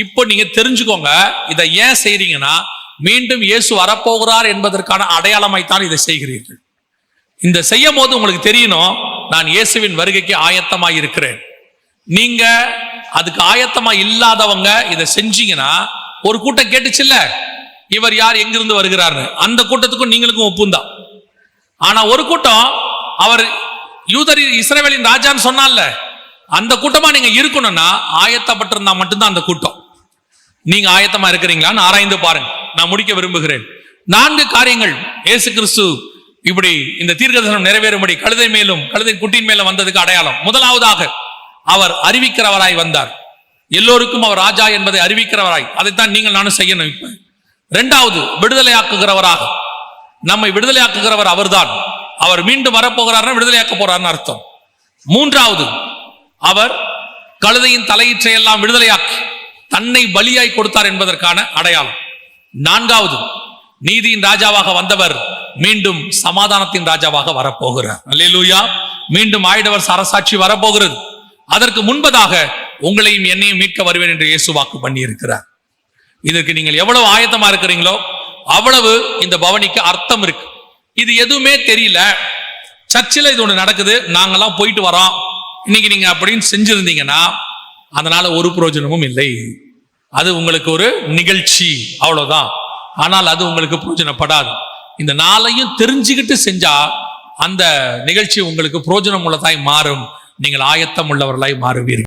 இப்போ நீங்க தெரிஞ்சுக்கோங்க, இதை ஏன் செய்றீங்கன்னா மீண்டும் இயேசு வரப்போகிறார் என்பதற்கான அடையாளமாய்த்தான் இதை செய்கிறீர்கள். இந்த செய்யும் போது உங்களுக்கு தெரியணும், நான் இயேசுவின் வருகைக்கு ஆயத்தமாய் இருக்கிறேன். நீங்க அதுக்கு ஆயத்தமா இல்லாதவங்க இதை செஞ்சீங்கன்னா, ஒரு கூட்டம் கேட்டுச்சுல்ல இவர் யார், எங்கிருந்து வருகிறார்னு, அந்த கூட்டத்துக்கும் நீங்களுக்கும் ஒப்புந்தான். ஆனா ஒரு கூட்டம் அவர் யூதர் இஸ்ரவேலின் ராஜான்னு சொன்னால, அந்த கூட்டமா நீங்க இருக்கணும்னா ஆயத்தப்பட்டிருந்தா மட்டும்தான் அந்த கூட்டம். நீங்க ஆயத்தமா இருக்கிறீங்களான்னு ஆராய்ந்து பாருங்க. நான் முடிக்க விரும்புகிறேன். 4 காரியங்கள் இயேசு கிறிஸ்து இப்படி இந்த தீர்க்கதரிசனம் நிறைவேறும்படி கழுதை மேலும் கழுதை குட்டியின் மேலும் வந்ததுக்கு அடையாளம். முதலாவதாக அவர் அறிவிக்கிறவராய் வந்தார். எல்லோருக்கும் அவர் ராஜா என்பதை அறிவிக்கிறவராய், அதைத்தான் நீங்கள் நானும் செய்யணும். இப்ப 2வது விடுதலையாக்குகிறவராக, நம்மை விடுதலையாக்குகிறவர் அவர்தான். அவர் மீண்டும் வரப்போகிறார்னா விடுதலையாக்க போறார்னு அர்த்தம். 3வது அவர் கழுதையின் தலையீற்றை எல்லாம் விடுதலையாக்கி தன்னை பலியாய் கொடுத்தார் என்பதற்கான அடையாளம். 4வது நீதியின் ராஜாவாக வந்தவர் மீண்டும் சமாதானத்தின் ராஜாவாக வரப்போகிறார். அல்லேலூயா. மீண்டும் ஆயிடவர் அரசாட்சி வரப்போகிறது. அதற்கு முன்பதாக உங்களையும் என்னையும் மீட்க வருவேன் என்று இயேசு வாக்கு பண்ணி இருக்கிறார். இதற்கு நீங்கள் எவ்வளவு ஆயத்தமா இருக்கிறீங்களோ அவ்வளவு இந்த பவனிக்கு அர்த்தம் இருக்கு. இது எதுவுமே தெரியல, சர்ச்சில் இது ஒண்ணு நடக்குது, நாங்கெல்லாம் போயிட்டு வரோம், இன்னைக்கு நீங்க அப்படின்னு செஞ்சிருந்தீங்கன்னா அதனால ஒரு பிரயோஜனமும் இல்லை. அது உங்களுக்கு ஒரு நிகழ்ச்சி, அவ்வளவுதான். ஆனால் அது உங்களுக்கு பிரயோஜனப்படாது. இந்த 4ஐயும் தெரிஞ்சுக்கிட்டு செஞ்சா அந்த நிகழ்ச்சி உங்களுக்கு பிரயோஜனம் உள்ளதாய் மாறும். நீங்கள் ஆயத்தம் உள்ளவர்களாய் மாறுவீர்கள்.